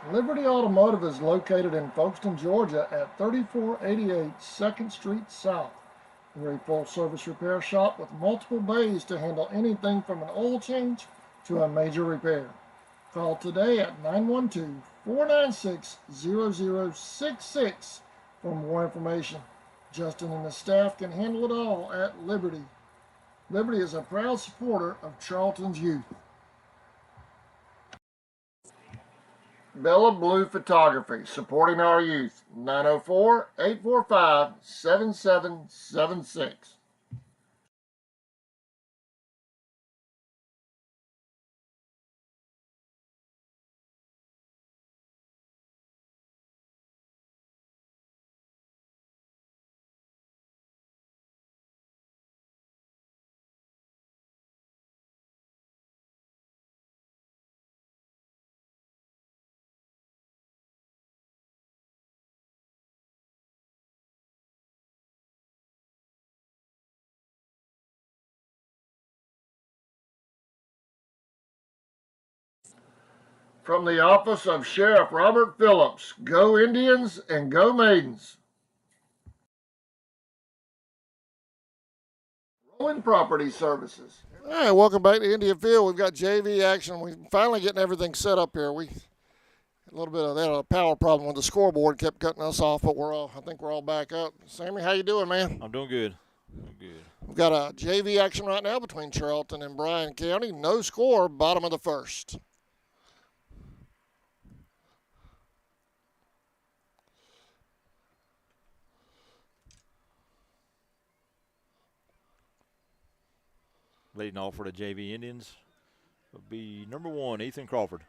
Liberty Automotive is located in Folkestone, Georgia at 3488 2nd Street South. We're a full-service repair shop with multiple bays to handle anything from an oil change to a major repair. Call today at 912-496-0066 for more information. Justin and the staff can handle it all at Liberty. Liberty is a proud supporter of Charlton's youth. Bella Blue Photography, supporting our youth. 904-845-7776. From the office of Sheriff Robert Phillips, go Indians and go Maidens. Rolling Property Services. All right, welcome back to Indian Field. We've got JV action. We're finally getting everything set up here. We had a little bit of that, a power problem with the scoreboard, kept cutting us off, but I think we're all back up. Sammy, how you doing, man? I'm doing good. I'm good. We've got a JV action right now between Charlton and Bryan County. No score, bottom of the first. Leading off for the JV Indians will be number 1, Ethan Crawford.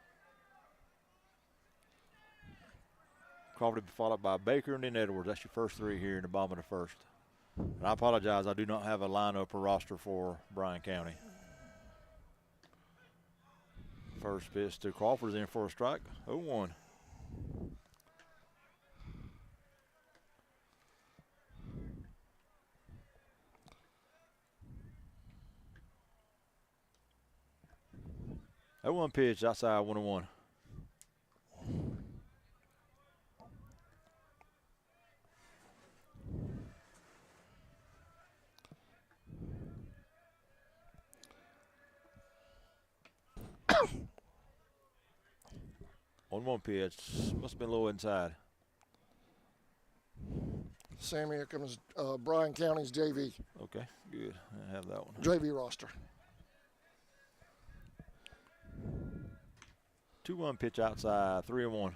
Crawford followed by Baker and then Edwards. That's your first 3 here in the bottom of the first. And I apologize, I do not have a lineup or roster for Bryan County. First pitch to Crawford's in for a strike, 0-1. That one pitch outside 1-1. One pitch, must have been a little inside. Sammy, here comes Bryan County's JV. Okay, good. I have that one. JV roster. 2-1 pitch outside, 3-1.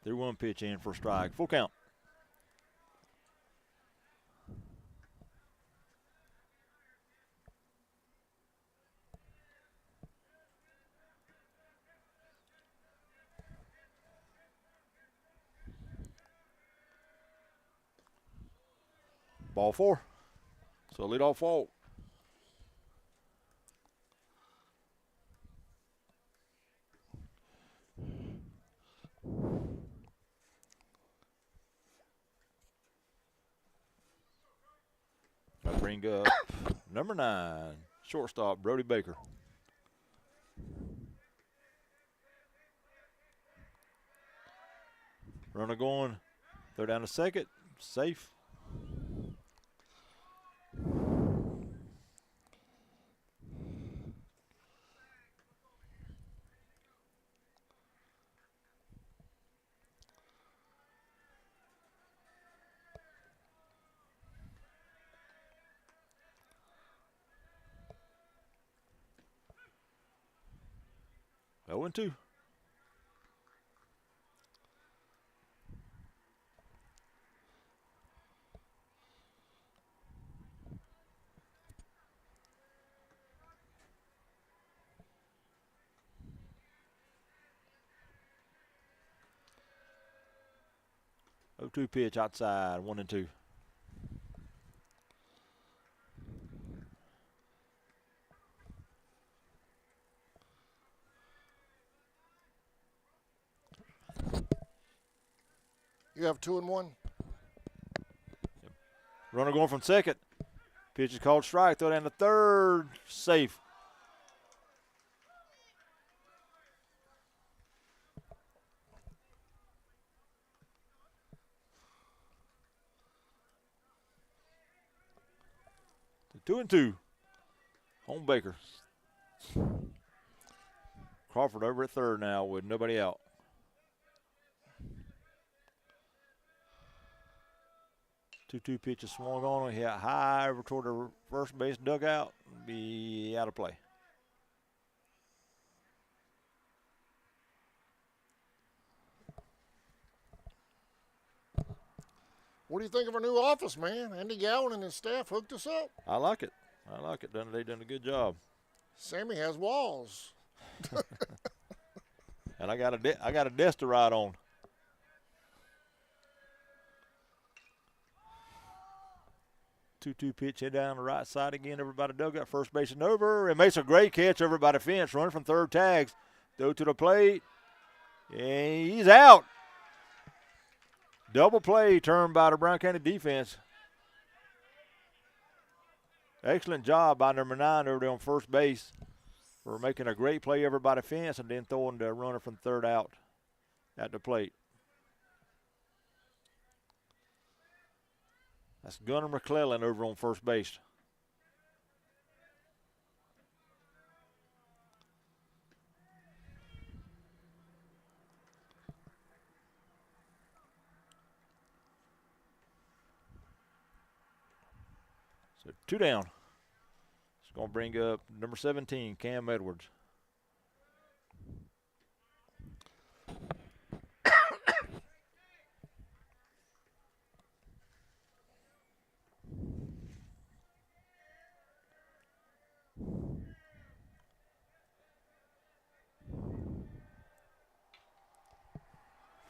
They're 1 pitch in for a strike. Full count. Ball 4. So leadoff walk. I bring up number 9, shortstop Brody Baker. Runner going, throw down to second, safe. Oh, and 2. Oh, 2 pitch outside, 1-2. You have 2-1. Runner going from second. Pitch is called strike. Throw down to third. Safe. To 2-2. Home Baker. Crawford over at third now with nobody out. Two pitch is swung on. Hit high over toward the first base dugout. Be out of play. What do you think of our new office, man? Andy Gowan and his staff hooked us up. I like it. They done a good job. Sammy has walls. And I got a desk to ride on. Two pitch hit down the right side again. Everybody dugout. First base and over. And makes a great catch over by the fence. Running from third tags. Throw to the plate. And he's out. Double play turned by the Bryan County defense. Excellent job by number 9 over there on first base for making a great play over by the fence and then throwing the runner from third out at the plate. That's Gunnar McClellan over on first base. So 2 down. It's going to bring up number 17, Cam Edwards.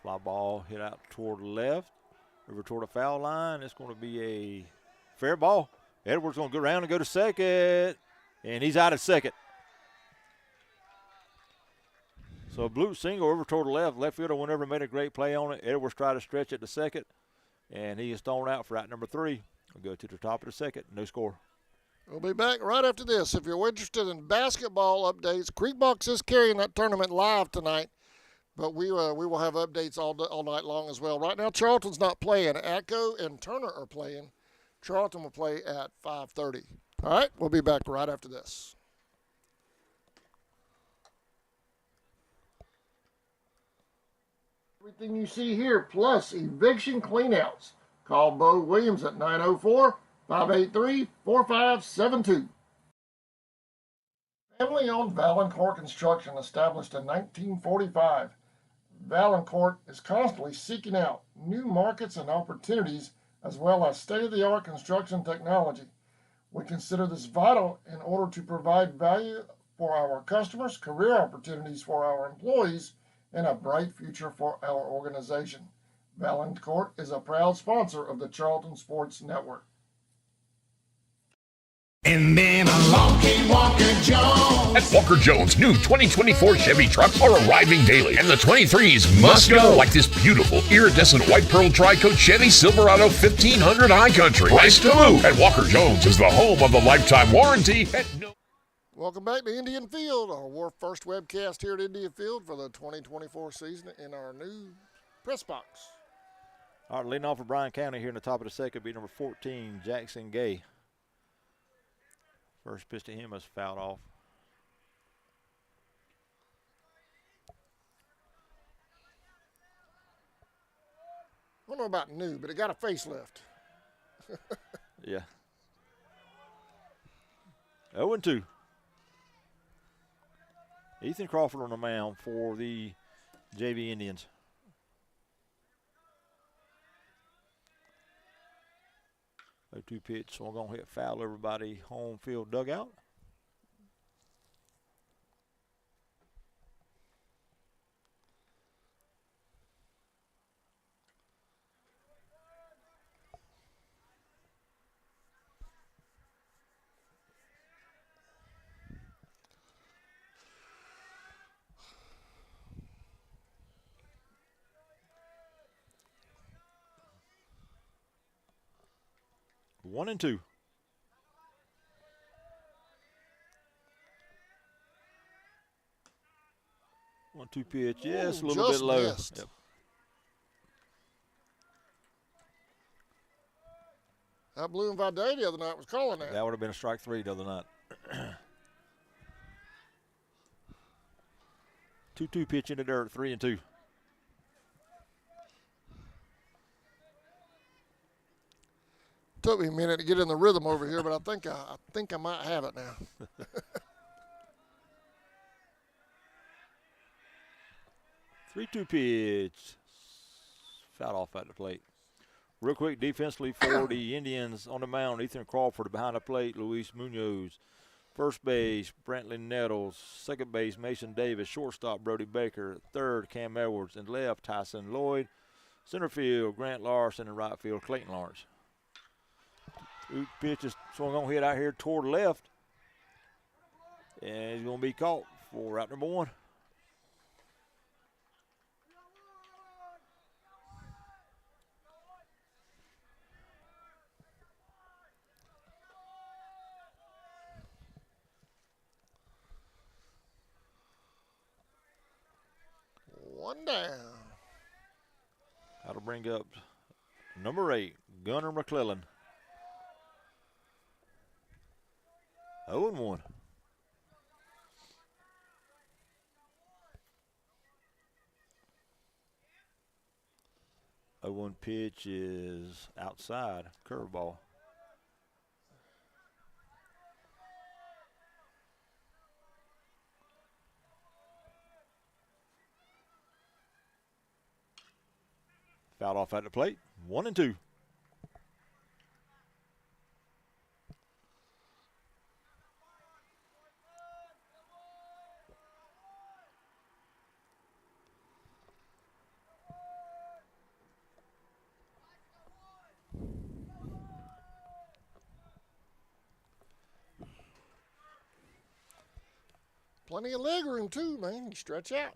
Fly ball hit out toward the left, over toward the foul line. It's going to be a fair ball. Edwards going to go around and go to second, and he's out at second. So a blue single over toward the left. Left fielder whenever made a great play on it. Edwards tried to stretch it to second, and he is thrown out for out number 3. We'll go to the top of the second. No score. We'll be back right after this. If you're interested in basketball updates, Creekbox is carrying that tournament live tonight, but we will have updates all night long as well. Right now, Charlton's not playing. Atco and Turner are playing. Charlton will play at 5:30. All right, we'll be back right after this. Everything you see here, plus eviction cleanouts. Call Bo Williams at 904-583-4572. Family-owned Valancourt Construction, established in 1945. Valancourt is constantly seeking out new markets and opportunities, as well as state-of-the-art construction technology. We consider this vital in order to provide value for our customers, career opportunities for our employees, and a bright future for our organization. Valancourt is a proud sponsor of the Charlton Sports Network. And then along came Walker Jones. At Walker Jones, new 2024 Chevy trucks are arriving daily, and the 23s must go, like this beautiful iridescent white pearl tri-coat Chevy Silverado 1500 High Country. Price to move. At Walker Jones is the home of the lifetime warranty. Welcome back to Indian Field, our first webcast here at Indian Field for the 2024 season in our new press box. All right, leading off for Bryan County here in the top of the second, be number 14, Jackson Gay. First pitch to him is fouled off. I don't know about new, but it got a facelift. Yeah. 0-2. Ethan Crawford on the mound for the JV Indians. A 2 pitch, so we're going to hit foul everybody home field dugout. 1-2. 1-2 pitch. Yes, a little bit low. Missed. Yep. That Blue and Vide the other night was calling that. That would have been a strike 3 the other night. 2-2 pitch in the dirt, 3-2. Took me a minute to get in the rhythm over here, but I think I might have it now. 3-2 pitch. Fouled off at the plate. Real quick, defensively for the Indians on the mound, Ethan Crawford. Behind the plate, Luis Munoz. First base, Brantley Nettles. Second base, Mason Davis. Shortstop, Brody Baker. Third, Cam Edwards. And left, Tyson Lloyd. Center field, Grant Larson. And right field, Clayton Lawrence. Pitch is swung on, hit out here toward the left. And he's going to be caught for out number 1. One down. That'll bring up number 8, Gunnar McClellan. 0-1. A 1 pitch is outside, curveball. Fouled off at the plate, 1-2. Plenty of leg room too, man. You stretch out.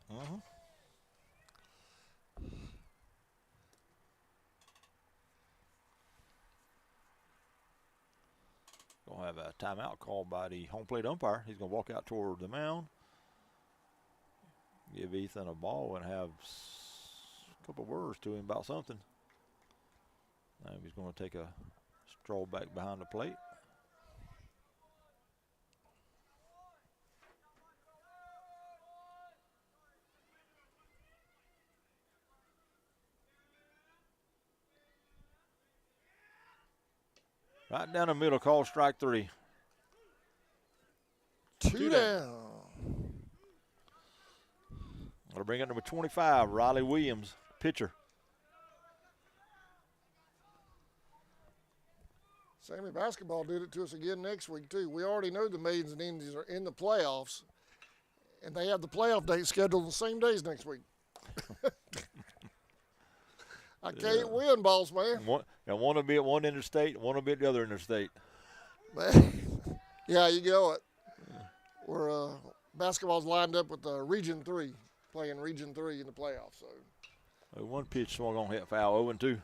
Gonna have a timeout called by the home plate umpire. He's gonna walk out toward the mound, give Ethan a ball, and have a couple words to him about something. Now he's gonna take a stroll back behind the plate. Right down the middle, call strike 3. Two down. That'll bring up number 25, Riley Williams, pitcher. Sammy Basketball did it to us again next week, too. We already know the Maidens and Indians are in the playoffs, and they have the playoff date scheduled the same days next week. I can't win, boss man. And one will be at one interstate, one will be at the other interstate. Yeah, you go it. Where basketball's lined up with Region 3, playing Region 3 in the playoffs. So 1 pitch swung on, hit foul, 0-2.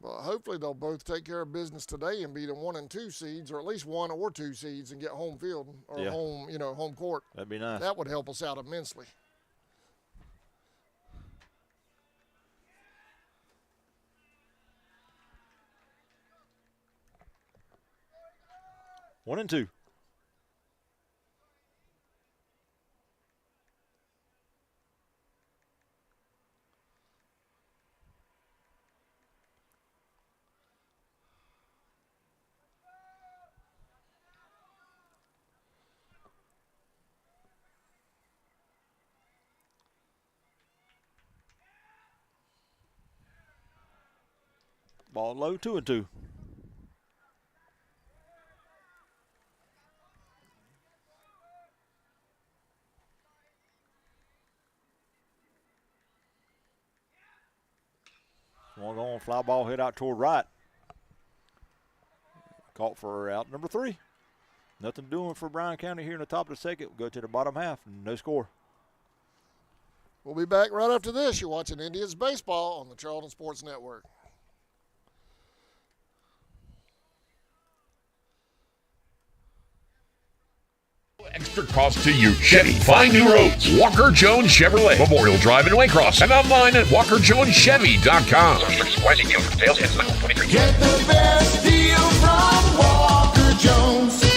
But hopefully they'll both take care of business today and be the 1 and 2 seeds, or at least 1 or 2 seeds, and get home field or home court. That'd be nice. That would help us out immensely. One and 2. Ball low, 2-2. Swung on, fly ball hit out toward right. Caught for out number 3. Nothing doing for Bryan County here in the top of the second. We'll go to the bottom half. No score. We'll be back right after this. You're watching Indians Baseball on the Charlton Sports Network. Extra cost to you. Chevy, find new roads. Walker Jones Chevrolet, Memorial Drive in Waycross, and online at WalkerJonesChevy.com. Get the best deal from Walker Jones.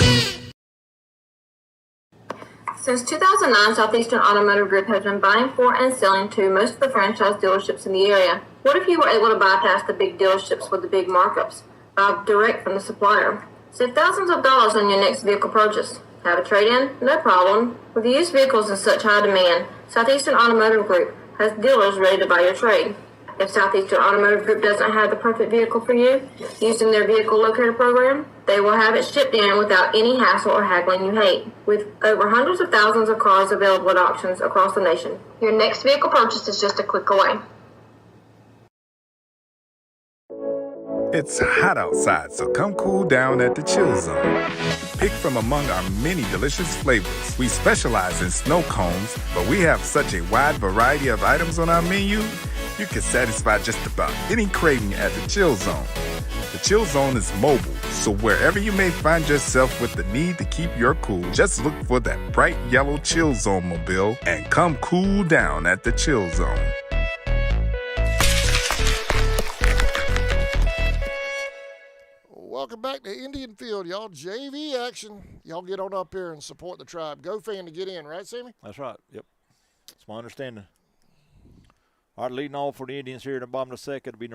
Since 2009, Southeastern Automotive Group has been buying for and selling to most of the franchise dealerships in the area. What if you were able to bypass the big dealerships with the big markups? Buy direct from the supplier. Save thousands of dollars on your next vehicle purchase. Have a trade-in? No problem. With used vehicles in such high demand, Southeastern Automotive Group has dealers ready to buy your trade. If Southeastern Automotive Group doesn't have the perfect vehicle for you, using their vehicle locator program, they will have it shipped in without any hassle or haggling you hate. With over hundreds of thousands of cars available at auctions across the nation, your next vehicle purchase is just a click away. It's hot outside, so come cool down at the Chill Zone. Pick from among our many delicious flavors. We specialize in snow cones, but we have such a wide variety of items on our menu, you can satisfy just about any craving at the Chill Zone. The Chill Zone is mobile, so wherever you may find yourself with the need to keep your cool, just look for that bright yellow Chill Zone mobile and come cool down at the Chill Zone. Welcome back to Indian Field, y'all. JV action. Y'all get on up here and support the tribe. Go fan to get in, right, Sammy? That's right. Yep. That's my understanding. All right, leading off for the Indians here in the bottom of the second will be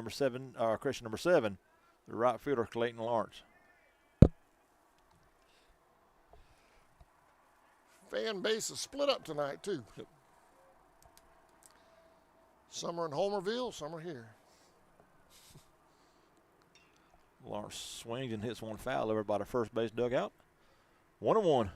question number 7, the right fielder, Clayton Lawrence. Fan base is split up tonight, too. Yep. Some are in Homerville, some are here. Lawrence swings and hits one foul over by the first base dugout. 1-1.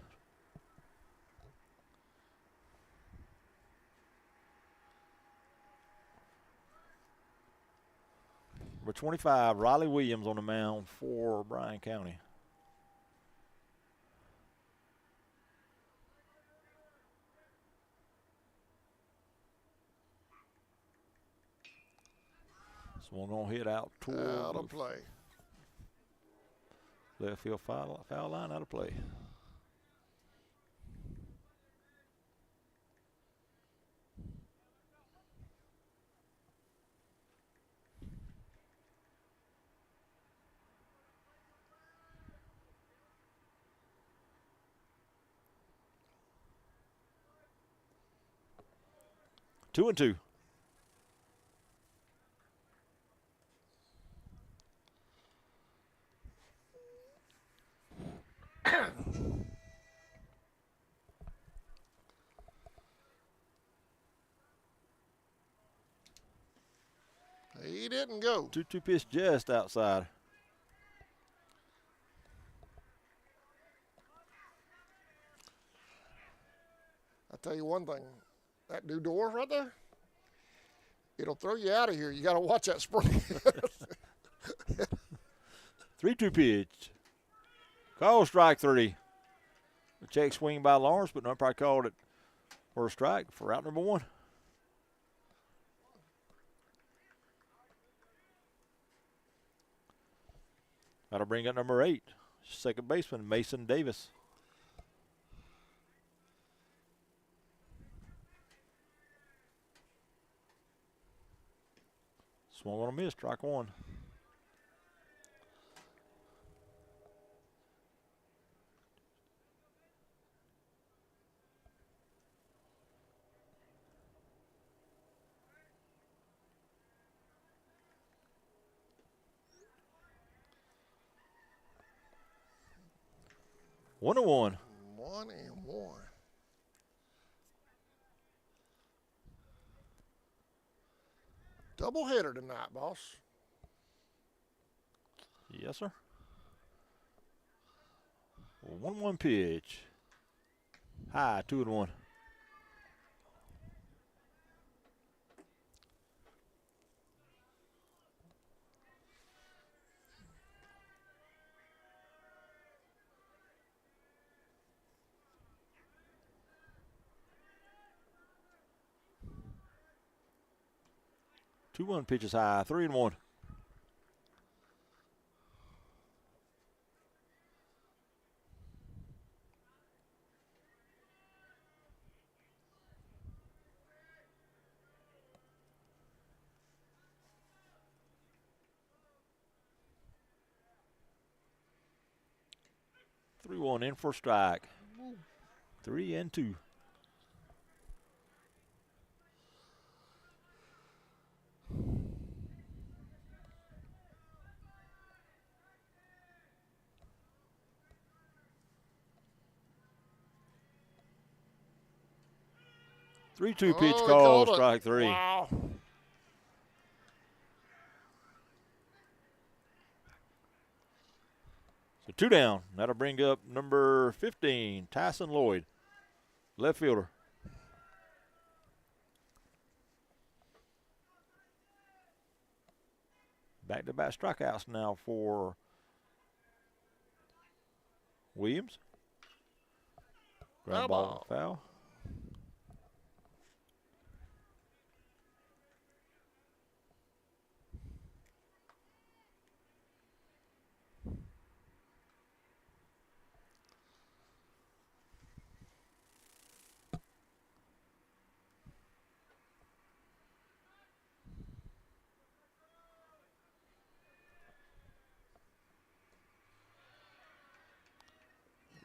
Number 25, Riley Williams on the mound for Bryan County. Swung on, hit out Out of play. Left field foul line, out of play. Two and two. He didn't go. 2-2 pitch just outside. I'll tell you one thing. That new door right there, it'll throw you out of here. You got to watch that spring. 3-2 pitch. Call strike 3. A check swing by Lawrence, but no, probably called it for a strike for out number 1. That'll bring up number 8, second baseman Mason Davis. Swung on a miss, strike 1. One and one. 1-1. Doubleheader tonight, boss. Yes, sir. 1-1 pitch. High, 2-1. 2-1 pitch is high. 3-1. One in for strike. 3-2. Three-two pitch call, strike 3. Wow. So 2 down. That'll bring up number 15, Tyson Lloyd, left fielder. Back-to-back strikeouts now for Williams. Ground ball, foul.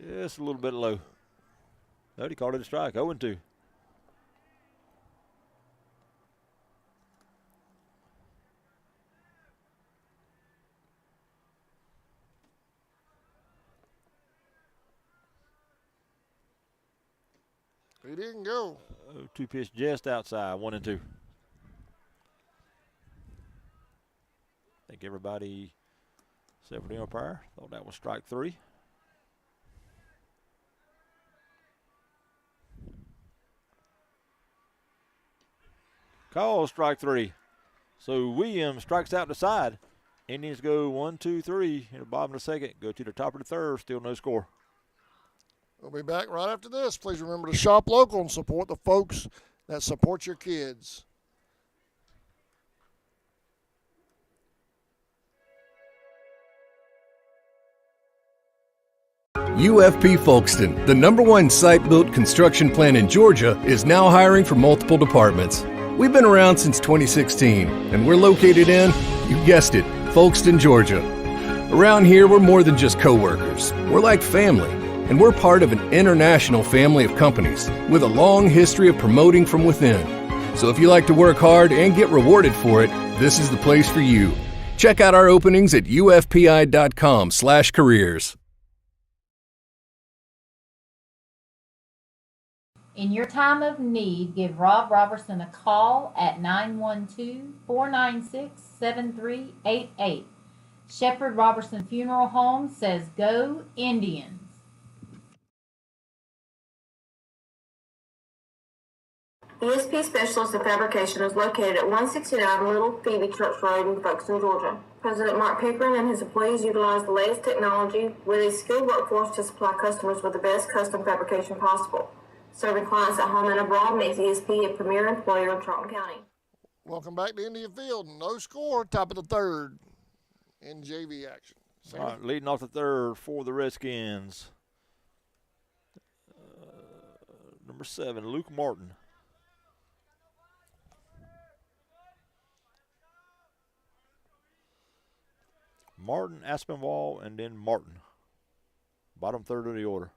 Just a little bit low. He called it a strike. 0-2. He didn't go. 2 pitch just outside. 1-2. I think everybody, except for the umpire, thought that was strike 3. Call strike 3. So Williams strikes out the side. Indians go 1, 2, 3 in the bottom of the second. Go to the top of the third. Still no score. We'll be back right after this. Please remember to shop local and support the folks that support your kids. UFP Folkestone, the #1 site-built construction plant in Georgia, is now hiring for multiple departments. We've been around since 2016, and we're located in, you guessed it, Folkestone, Georgia. Around here, we're more than just co-workers. We're like family, and we're part of an international family of companies with a long history of promoting from within. So if you like to work hard and get rewarded for it, this is the place for you. Check out our openings at ufpi.com/careers. In your time of need, give Rob Robertson a call at 912-496-7388. Shepherd Robertson Funeral Home says, "Go Indians." ESP Specialist in Fabrication is located at 169 Little Phoebe Church Road in Folkestone, Georgia. President Mark Pickering and his employees utilize the latest technology with a skilled workforce to supply customers with the best custom fabrication possible. Serving clients at home and abroad makes ESP a premier employer in Charlton County. Welcome back to Indian Field. No score, top of the third in JV action. All right, leading off the third for the Redskins. Number 7, Luke Martin. Martin, Aspinwall, and then Martin. Bottom third of the order.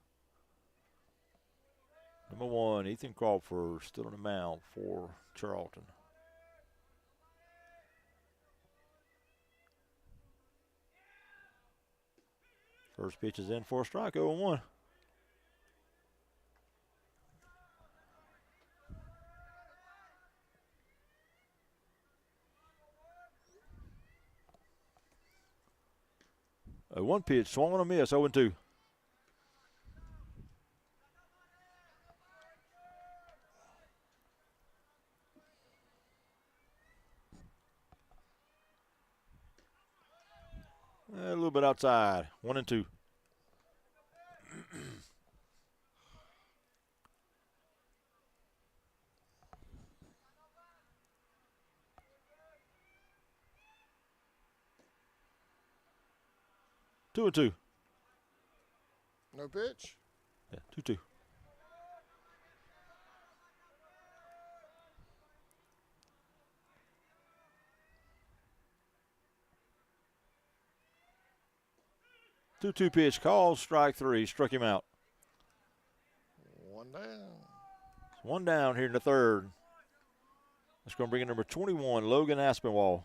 Number 1, Ethan Crawford, still on the mound for Charlton. First pitch is in for a strike, 0-1. A 1 pitch, swung on a miss, 0-2. A little bit outside, 1-2. 2-2. No pitch. Yeah, 2-2. Two pitch call, strike 3, struck him out. One down. One down here in the third. That's going to bring in number 21, Logan Aspinwall.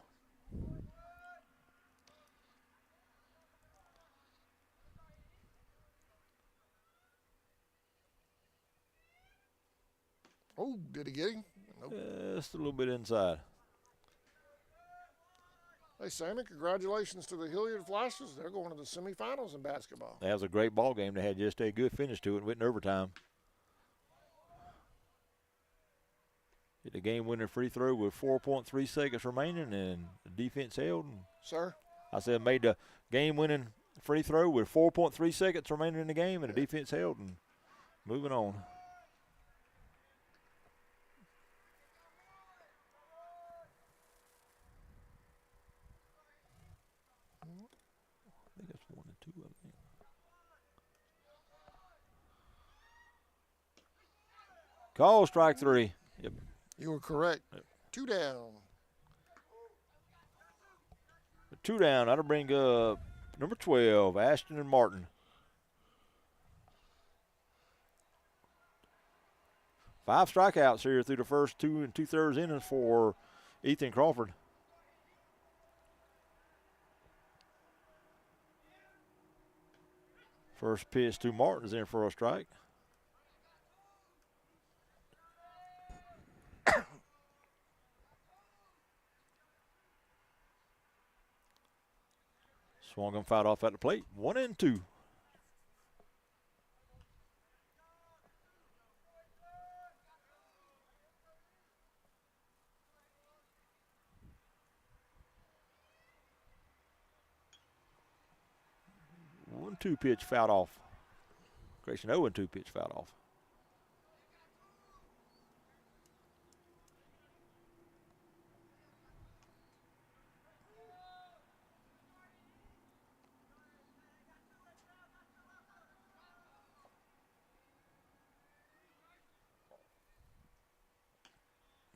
Oh, did he get him? Nope. Just a little bit inside. Hey, Sammy, congratulations to the Hilliard Flashers. They're going to the semifinals in basketball. That was a great ball game. They had just a good finish to it and went in overtime. Hit the game-winning free throw with 4.3 seconds remaining, and the defense held. Sir? I said made the game-winning free throw with 4.3 seconds remaining in the game, and the defense held. And moving on. I think that's 1 and 2, I think. Call, strike 3. Yep. You were correct. Yep. 2 down. 2 down. That'll bring up number 12, Ashton and Martin. 5 strikeouts here through the first 2 2/3 innings for Ethan Crawford. First pitch to Martin is in for a strike. Swung and fouled off at the plate. 1 and 2. One 2 pitch fouled off. Grayson 0-2 pitch fouled off.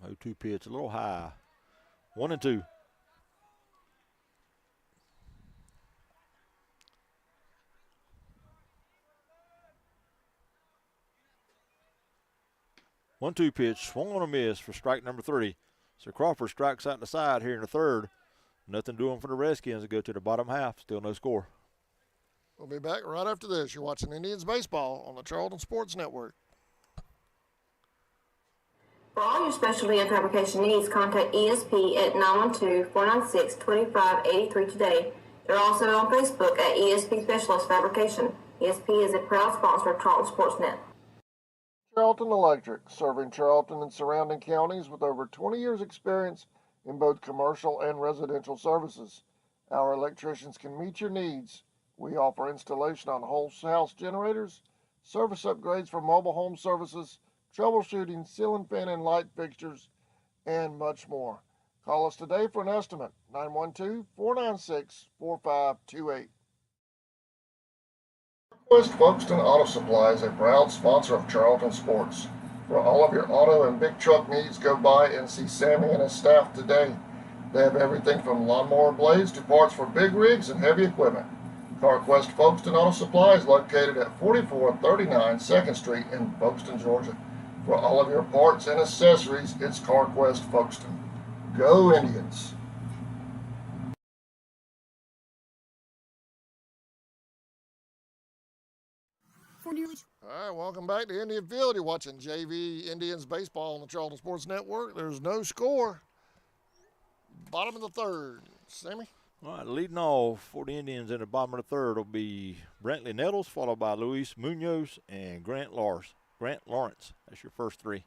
Oh, 2 pitch, a little high. 1 and 2. One-two pitch, swung on a miss for strike number 3. So Crawford strikes out the side here in the third. Nothing doing for the Redskins to go to the bottom half. Still no score. We'll be back right after this. You're watching Indians baseball on the Charlton Sports Network. For all your specialty and fabrication needs, contact ESP at 912-496-2583 today. They're also on Facebook at ESP Specialist Fabrication. ESP is a proud sponsor of Charlton Sports Net. Charlton Electric, serving Charlton and surrounding counties with over 20 years experience in both commercial and residential services. Our electricians can meet your needs. We offer installation on whole house generators, service upgrades for mobile home services, troubleshooting, ceiling fan and light fixtures, and much more. Call us today for an estimate, 912-496-4528. West Folkestone Auto Supply is a proud sponsor of Charlton Sports. For all of your auto and big truck needs, go by and see Sammy and his staff today. They have everything from lawnmower blades to parts for big rigs and heavy equipment. CarQuest Folkestone Auto Supply is located at 4439 2nd Street in Folkestone, Georgia. For all of your parts and accessories, it's CarQuest Folkestone. Go Indians! All right, welcome back to Indian Field. You're watching JV Indians baseball on the Charlton Sports Network. There's no score. Bottom of the third. Sammy? All right, leading off for the Indians in the bottom of the third will be Brantley Nettles, followed by Luis Munoz and Grant Lawrence. That's your first 3.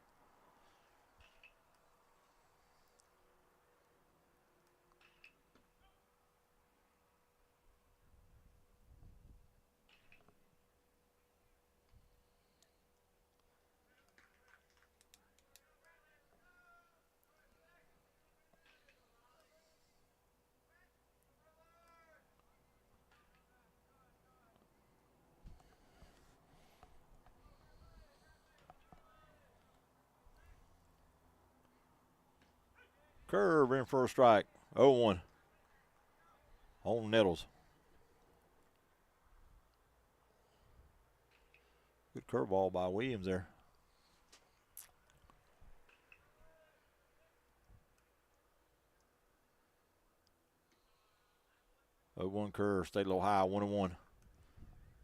Curve in for a strike. 0-1 on Nettles. Good curveball by Williams there. Oh, 1 curve, stayed a little high, 1-1.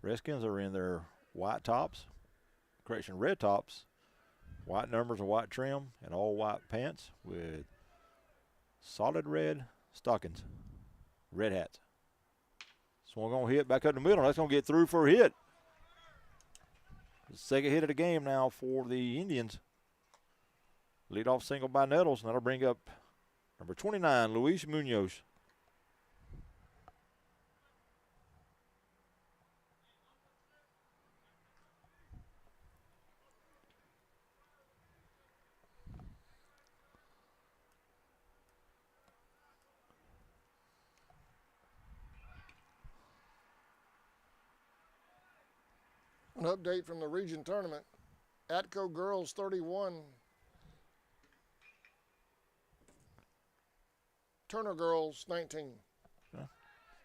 Redskins are in their white tops, red tops, white numbers and white trim, and all white pants with solid red stockings, red hats. Swung on hit back up the middle. That's going to get through for a hit. The second hit of the game now for the Indians. Leadoff single by Nettles, and that'll bring up number 29, Luis Munoz. An update from the region tournament. Atco girls 31. Turner girls 19.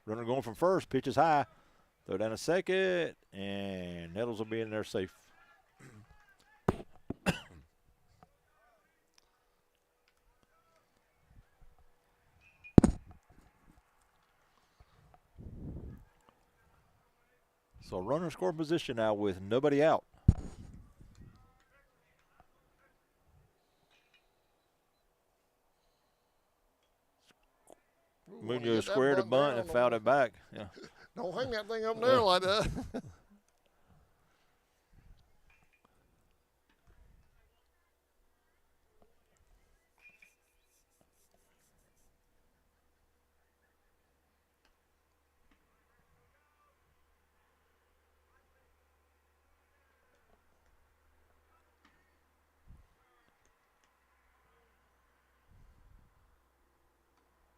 Runner going from first, pitch is high. Throw down a second, and Nettles will be in there safe. So runner score position now with nobody out. Munoz squared a bunt and fouled it back. Yeah. Don't hang that thing up there like that.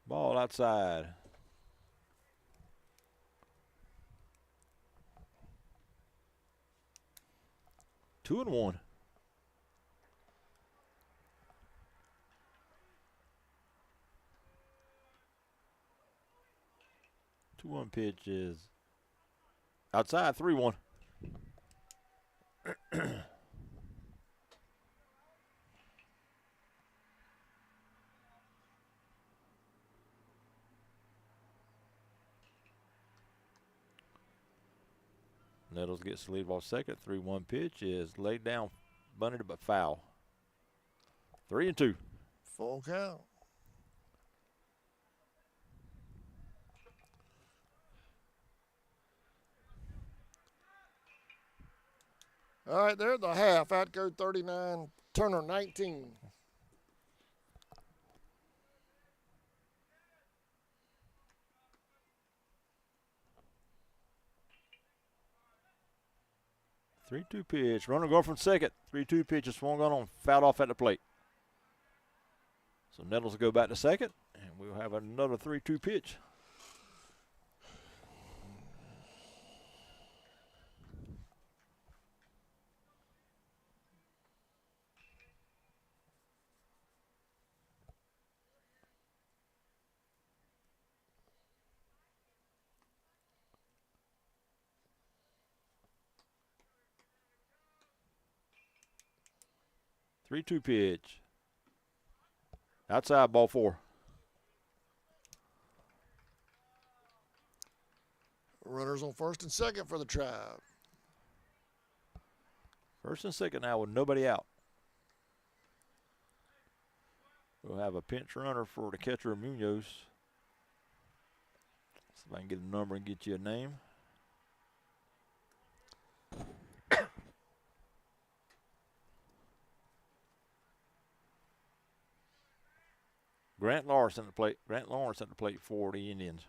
Ball outside. Two and one. Two one pitch is outside. 3-1. Nettles gets the lead ball second. 3-1 pitch is laid down, bunted but foul. 3-2. Full count. All right, there at the half. Atco 39, Turner 19. Three-two pitch. Runner going from second. 3-2 pitch is swung on, fouled off at the plate. So Nettles will go back to second, and we'll have another 3-2 pitch. Three-two pitch. Outside, ball 4. Runners on first and second for the Tribe. First and second now with nobody out. We'll have a pinch runner for the catcher, Munoz. See if I can get a number and get you a name. Grant Lawrence at the plate. Grant Lawrence at the plate for the Indians.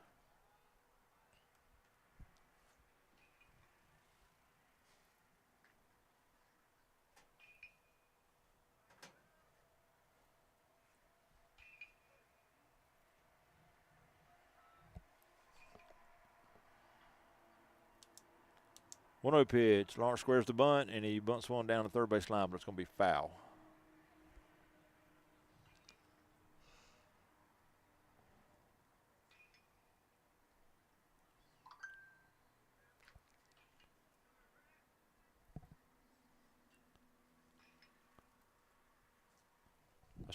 One-oh pitch. Lawrence squares the bunt, and he bunts one down the third base line, but it's going to be foul.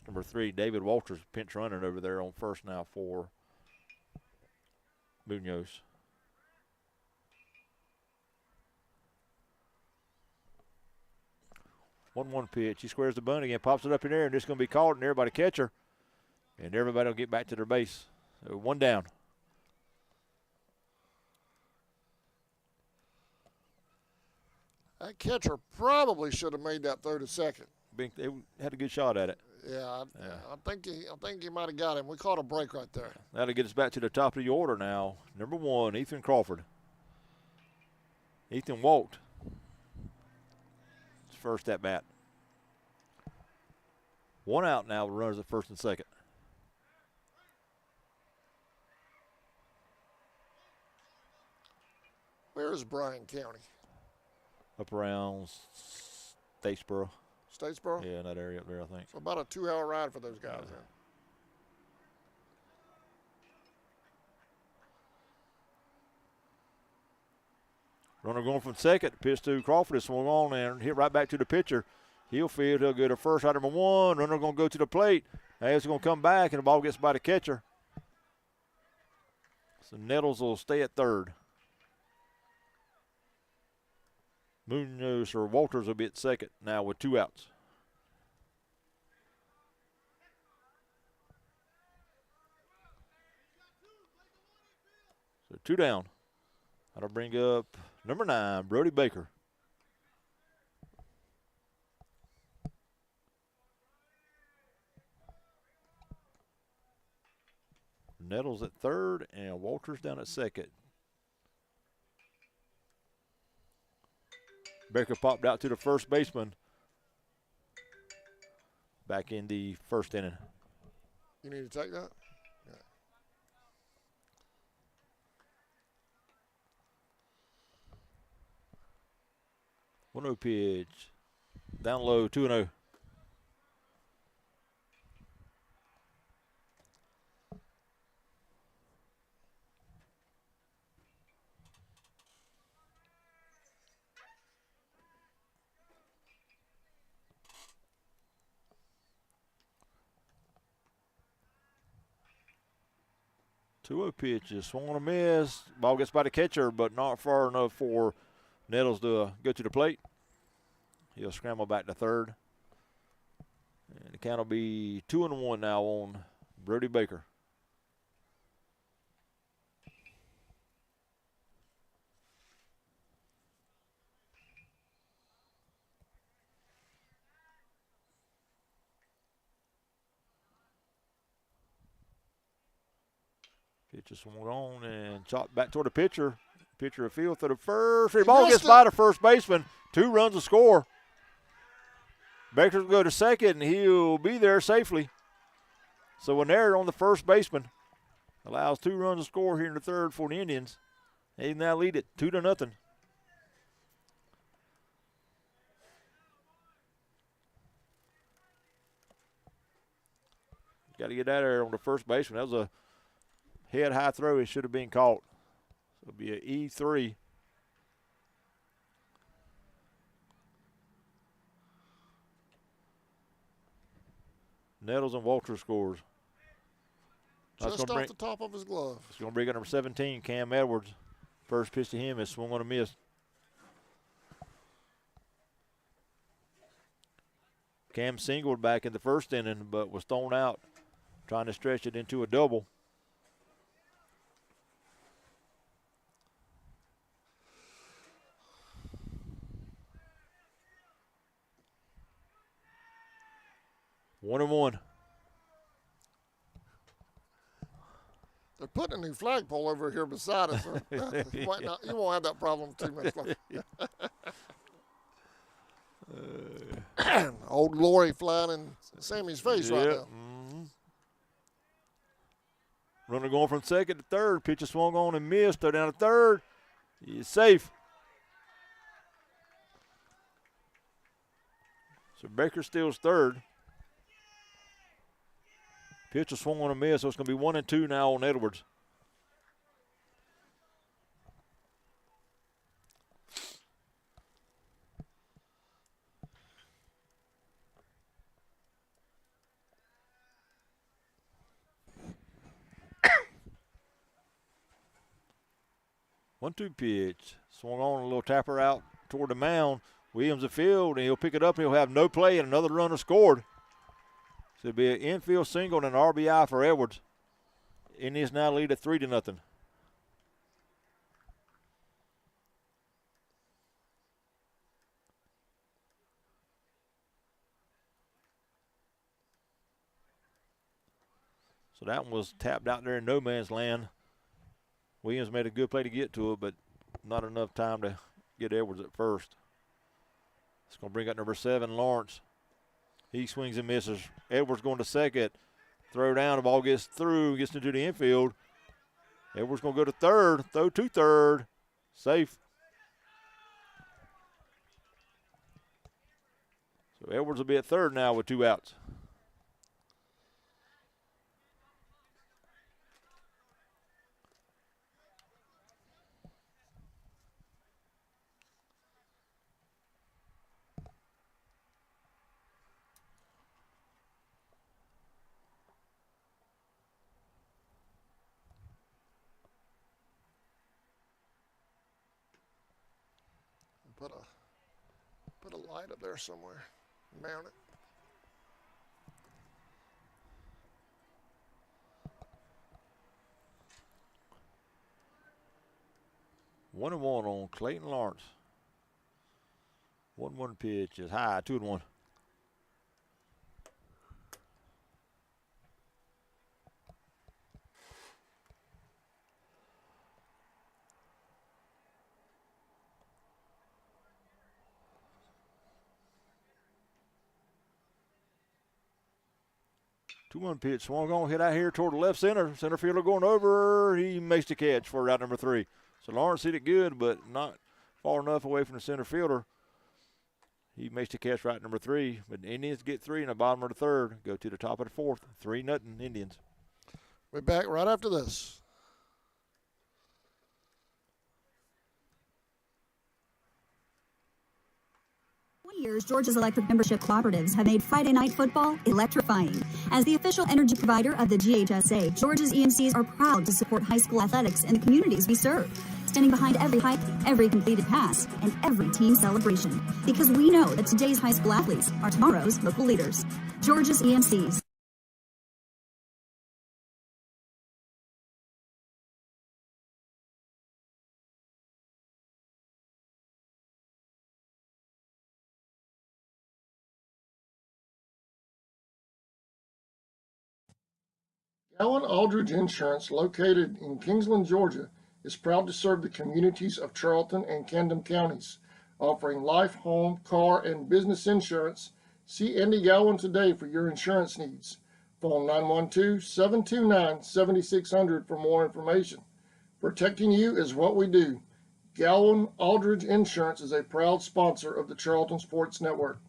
That's number 3, David Walters, pinch running over there on first now for Munoz. One pitch. He squares the bunt again, pops it up in there, and it's going to be caught, and everybody catch her. And everybody will get back to their base. So 1 down. That catcher probably should have made that throw to second. They had a good shot at it. Yeah, I think he might have got him. We caught a break right there. That'll get us back to the top of the order now. Number 1, Ethan Crawford. Ethan walked. His first at bat. 1 out now. The runners at first and second. Where is Bryan County? Up around Statesboro. Statesboro? Yeah, in that area up there, I think. So about a 2-hour ride for those guys then. Runner going from second. Pitch to Crawford is swung on and hit right back to the pitcher. He'll field. He'll get a first out, number 1. Runner going to go to the plate. Now it's going to come back, and the ball gets by the catcher. So Nettles will stay at third. Munoz or Walters will be at second now with 2 outs. So 2 down. That'll bring up number 9, Brody Baker. Nettles at third and Walters down at second. Baker popped out to the first baseman back in the first inning. You need to take that? Yeah. 1-0 pitch. Down low, 2-0. Pitch is swung on a miss. Ball gets by the catcher, but not far enough for Nettles to go to the plate. He'll scramble back to third. And the count will be 2-1 now on Brody Baker. Pitch is swung on and chopped back toward the pitcher. Pitcher of field to the first. The ball gets by the first baseman. 2 runs to score. Baker will go to second, and he'll be there safely. So an error on the first baseman allows 2 runs to score here in the third for the Indians. They now lead it 2-0. Got to get that error on the first baseman. That was a head high throw. It should have been caught. So it'll be an E3. Nettles and Walter scores. Just off the top of his glove. It's going to bring up number 17, Cam Edwards. First pitch to him is swung on a miss. Cam singled back in the first inning, but was thrown out, trying to stretch it into a double. One and one. They're putting a new flagpole over here beside us. You won't have that problem too much longer. Old glory flying in Sammy's face right now. Mm-hmm. Runner going from second to third. Pitcher swung on and missed. Throw down to third. He's safe. So Baker steals third. Pitcher swung on a miss, so it's going to be 1 and 2 now on Edwards. 1-2 pitch. Swung on a little tapper out toward the mound. Williams the field, and he'll pick it up, and he'll have no play, and another runner scored. So it'll be an infield single and an RBI for Edwards. Indians now lead at 3-0. So that one was tapped out there in no man's land. Williams made a good play to get to it, but not enough time to get Edwards at first. It's going to bring up number 7, Lawrence. He swings and misses. Edwards going to second. Throw down, the ball gets through, gets into the infield. Edwards going to go to third, throw to third. Safe. So Edwards will be at third now with 2 outs. Put a light up there somewhere. Mount it. One and one on Clayton Lawrence. 1-1 pitch is high, 2-1. Two-one pitch, swung on, hit out here toward the left center. Center fielder going over. He makes the catch for route number 3. So Lawrence hit it good, but not far enough away from the center fielder. He makes the catch right number 3. But the Indians get 3 in the bottom of the third. Go to the top of the fourth. 3-0 Indians. We're back right after this. Years, Georgia's electric membership cooperatives have made Friday night football electrifying. As the official energy provider of the GHSA, Georgia's EMCs are proud to support high school athletics in the communities we serve, standing behind every hike, every completed pass, and every team celebration. Because we know that today's high school athletes are tomorrow's local leaders. Georgia's EMCs. Allen Aldridge Insurance, located in Kingsland, Georgia, is proud to serve the communities of Charlton and Camden counties, offering life, home, car, and business insurance. See Andy Gowan today for your insurance needs. Phone 912-729-7600 for more information. Protecting you is what we do. Gowan Aldridge Insurance is a proud sponsor of the Charlton Sports Network.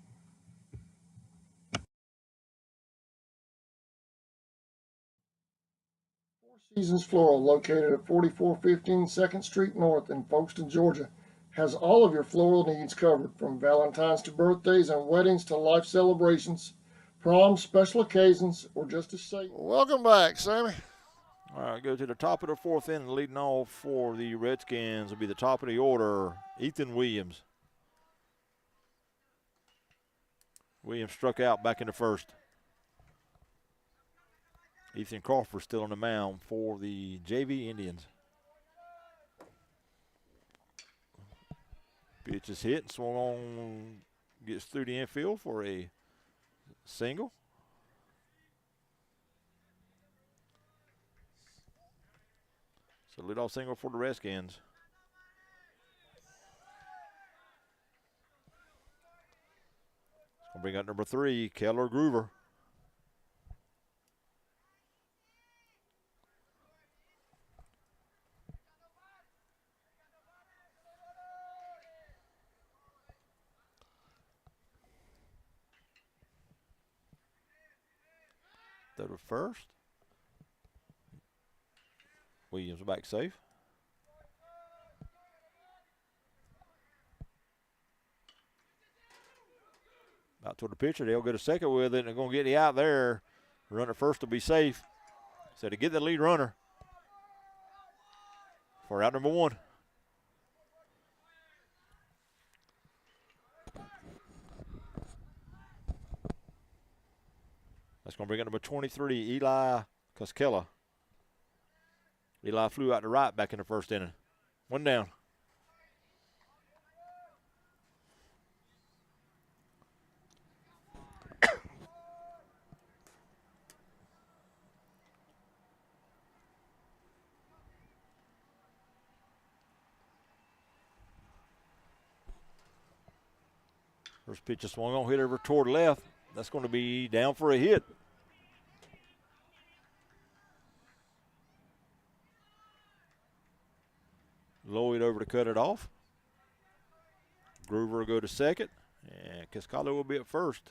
Seasons Floral, located at 4415 2nd Street North in Folkestone, Georgia, has all of your floral needs covered, from Valentine's to birthdays and weddings to life celebrations, proms, special occasions, or just to say. Welcome back, Sammy. All right, go to the top of the fourth inning. Leading off for the Redskins will be the top of the order, Ethan Williams. Williams struck out back in the first. Ethan Crawford still on the mound for the JV Indians. Pitch is hit, swung on, gets through the infield for a single. So leadoff single for the Redskins. It's going to bring out number 3, Keller Groover. Throw to first. Williams back safe. Out toward the pitcher. They'll go to second with it, and they're going to get the out there. Run at first will be safe. So to get the lead runner for out number 1. That's going to bring up number 23, Eli Koskela. Eli flew out to right back in the first inning. One down. First pitch is swung on, hit over toward left. That's going to be down for a hit. Lloyd over to cut it off. Groover will go to second, and Cascalo will be at first.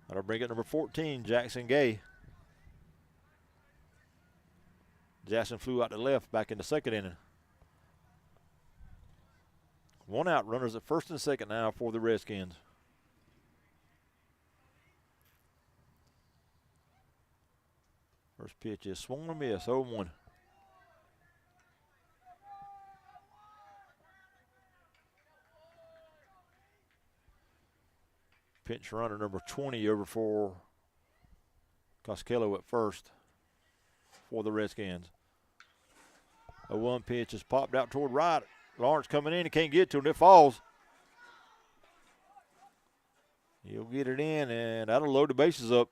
That'll bring it number 14, Jackson Gay. Jackson flew out to left back in the second inning. One out, runners at first and second now for the Redskins. First pitch is swung and miss, 0-1. Pinch runner number 20 over for Costello at first for the Redskins. A 1 pitch is popped out toward right. Lawrence coming in, he can't get to it, it falls. He'll get it in, and that'll load the bases up.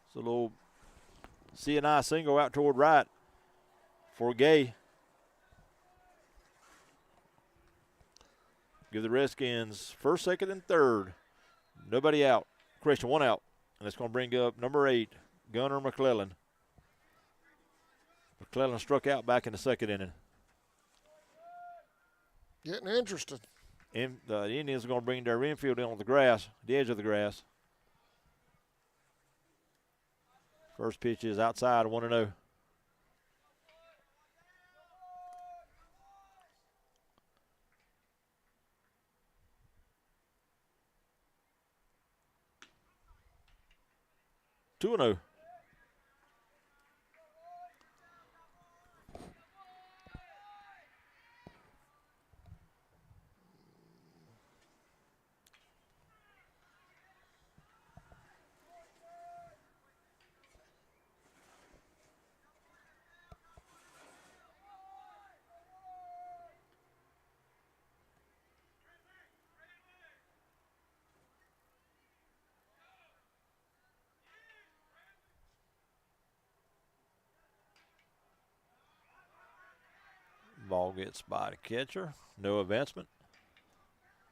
It's a little C&I single out toward right for Gay. Give the Redskins first, second, and third. Nobody out. Christian, one out. And it's going to bring up number 8, Gunnar McClellan. McClellan struck out back in the second inning. Getting interested. And the Indians are going to bring their infield in on the grass, the edge of the grass. First pitch is outside, 1-0. Two and 0. Ball gets by the catcher. No advancement.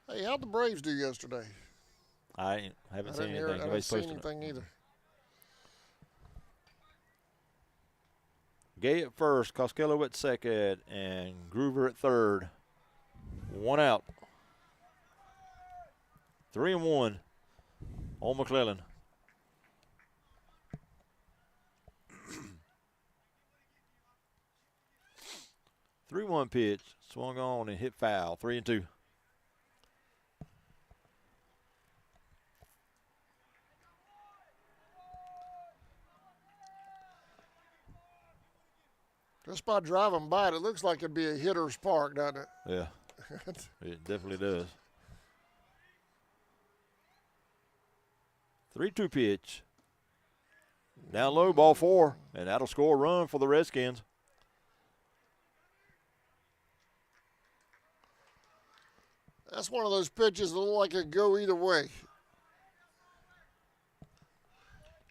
Hey, how'd the Braves do yesterday? I haven't seen anything. I haven't seen anything either. Gay at first, Costello at second, and Groover at third. One out. 3-1 on McClellan. 3-1 pitch, swung on and hit foul. 3-2. Just by driving by it, it looks like it'd be a hitter's park, doesn't it? Yeah, it definitely does. 3-2 pitch. Down low, ball 4, and that'll score a run for the Redskins. That's one of those pitches that look like it go either way.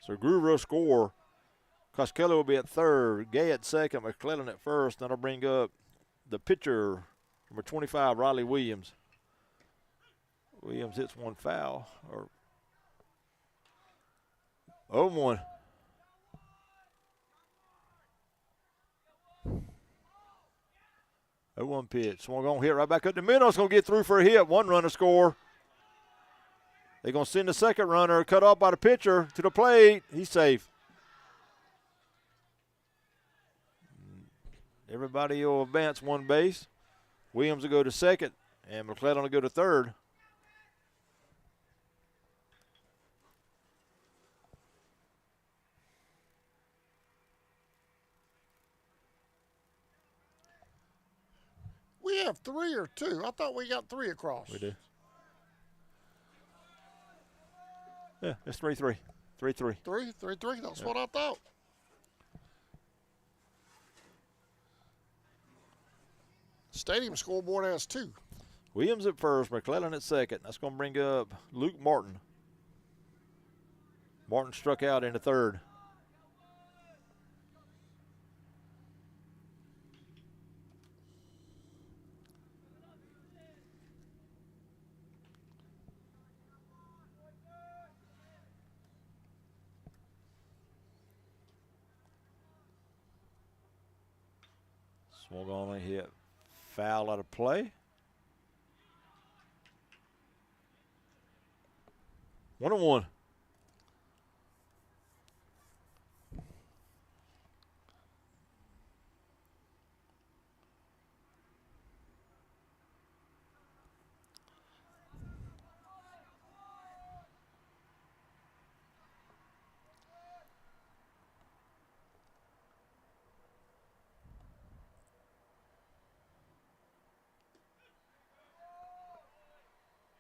So Groover will score. Costello will be at third. Gay at second. McClellan at first. That'll bring up the pitcher, number 25, Riley Williams. Williams hits one foul. 0-1. A 1 pitch. Swung on, hit right back up the middle. It's going to get through for a hit. One runner score. They're going to send the second runner, cut off by the pitcher, to the plate. He's safe. Everybody will advance one base. Williams will go to second, and McClellan will go to third. We have 3 or 2? I thought we got 3 across. We do. Yeah, it's 3-3. 3-3. 3-3. That's what I thought. Stadium scoreboard has 2. Williams at first, McClellan at second. That's going to bring up Luke Martin. Martin struck out in the third. Swung on and hit. Foul out of play. 1-1.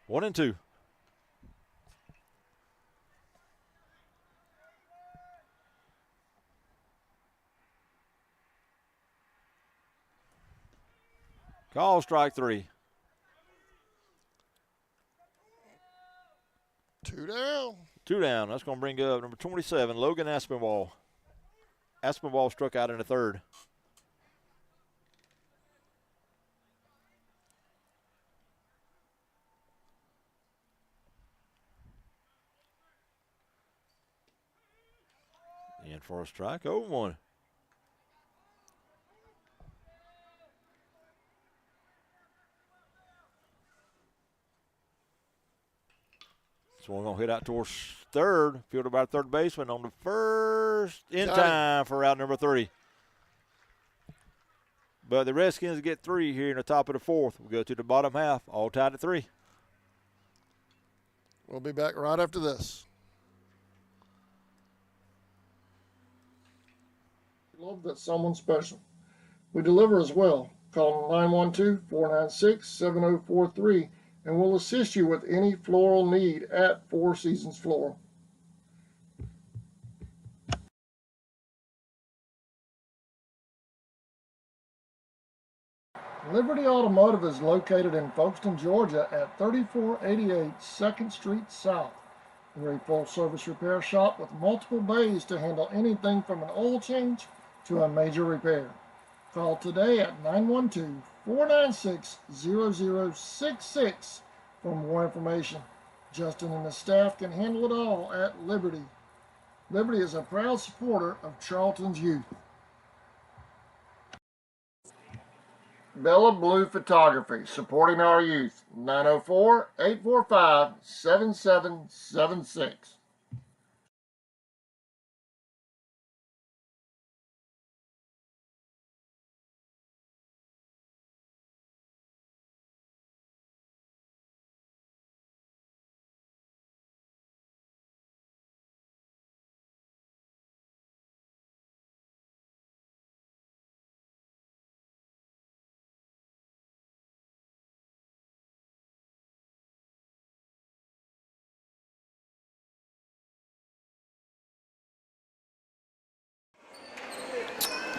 One and 2. Call strike 3. 2 down. 2 down. That's going to bring up number 27, Logan Aspinwall. Aspinwall struck out in the third. In for a strike, 0-1. Swung on hit out towards third, fielded by third baseman on the first, in time for out number 3. But the Redskins get 3 here in the top of the fourth. We'll go to the bottom half, all tied at 3. We'll be back right after this. Love that someone special. We deliver as well. Call 912-496-7043 and we'll assist you with any floral need at Four Seasons Floral. Liberty Automotive is located in Folkestone, Georgia at 3488 2nd Street South. We're a full-service repair shop with multiple bays to handle anything from an oil change to a major repair. Call today at 912-496-0066 for more information. Justin and his staff can handle it all at Liberty. Liberty is a proud supporter of Charlton's youth. Bella Blue Photography, supporting our youth. 904-845-7776.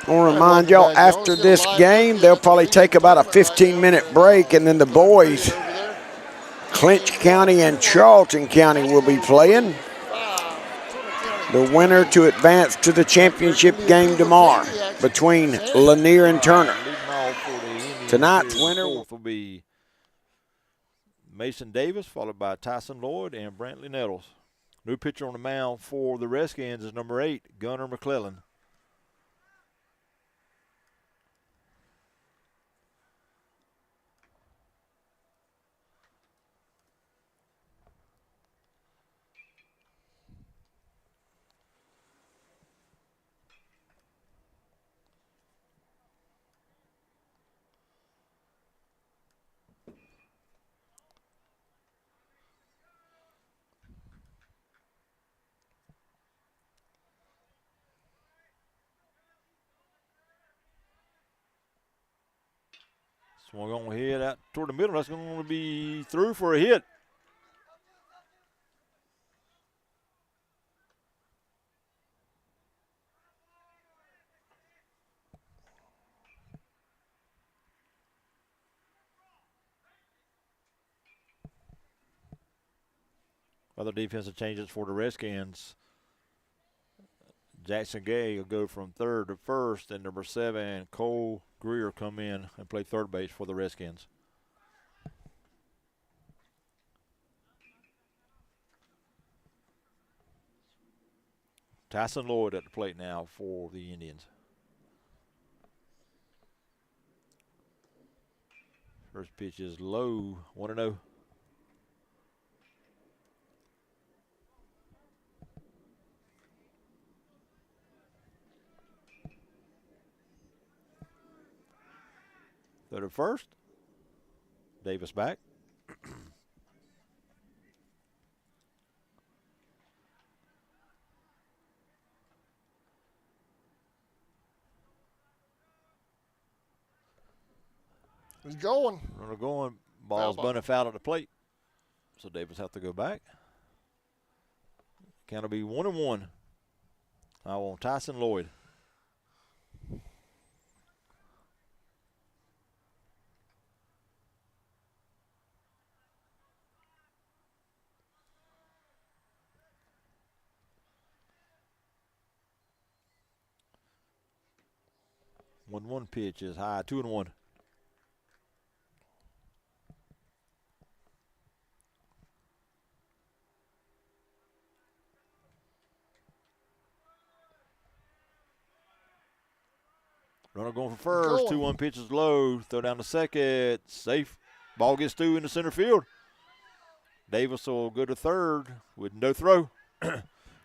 I want to remind y'all, after this game, they'll probably take about a 15-minute break, and then the boys, Clinch County and Charlton County, will be playing. The winner to advance to the championship game tomorrow between Lanier and Turner. Tonight's winner will be Mason Davis, followed by Tyson Lloyd and Brantley Nettles. New pitcher on the mound for the Redskins is number 8, Gunnar McClellan. Swung on head out toward the middle. That's going to be through for a hit. Other defensive changes for the Redskins. Jackson Gay will go from third to first, and number 7, Cole Greer, come in and play third base for the Redskins. Tyson Lloyd at the plate now for the Indians. First pitch is low, 1-0. Third to first. Davis back. He's going. Runner going. Ball's bunting foul at the plate. So Davis have to go back. Count will be 1-1. Now on Tyson Lloyd. One pitch is high, 2-1. Runner going for first. 2-1 pitch is low. Throw down to second. Safe. Ball gets through into center field. Davis will go to third with no throw. So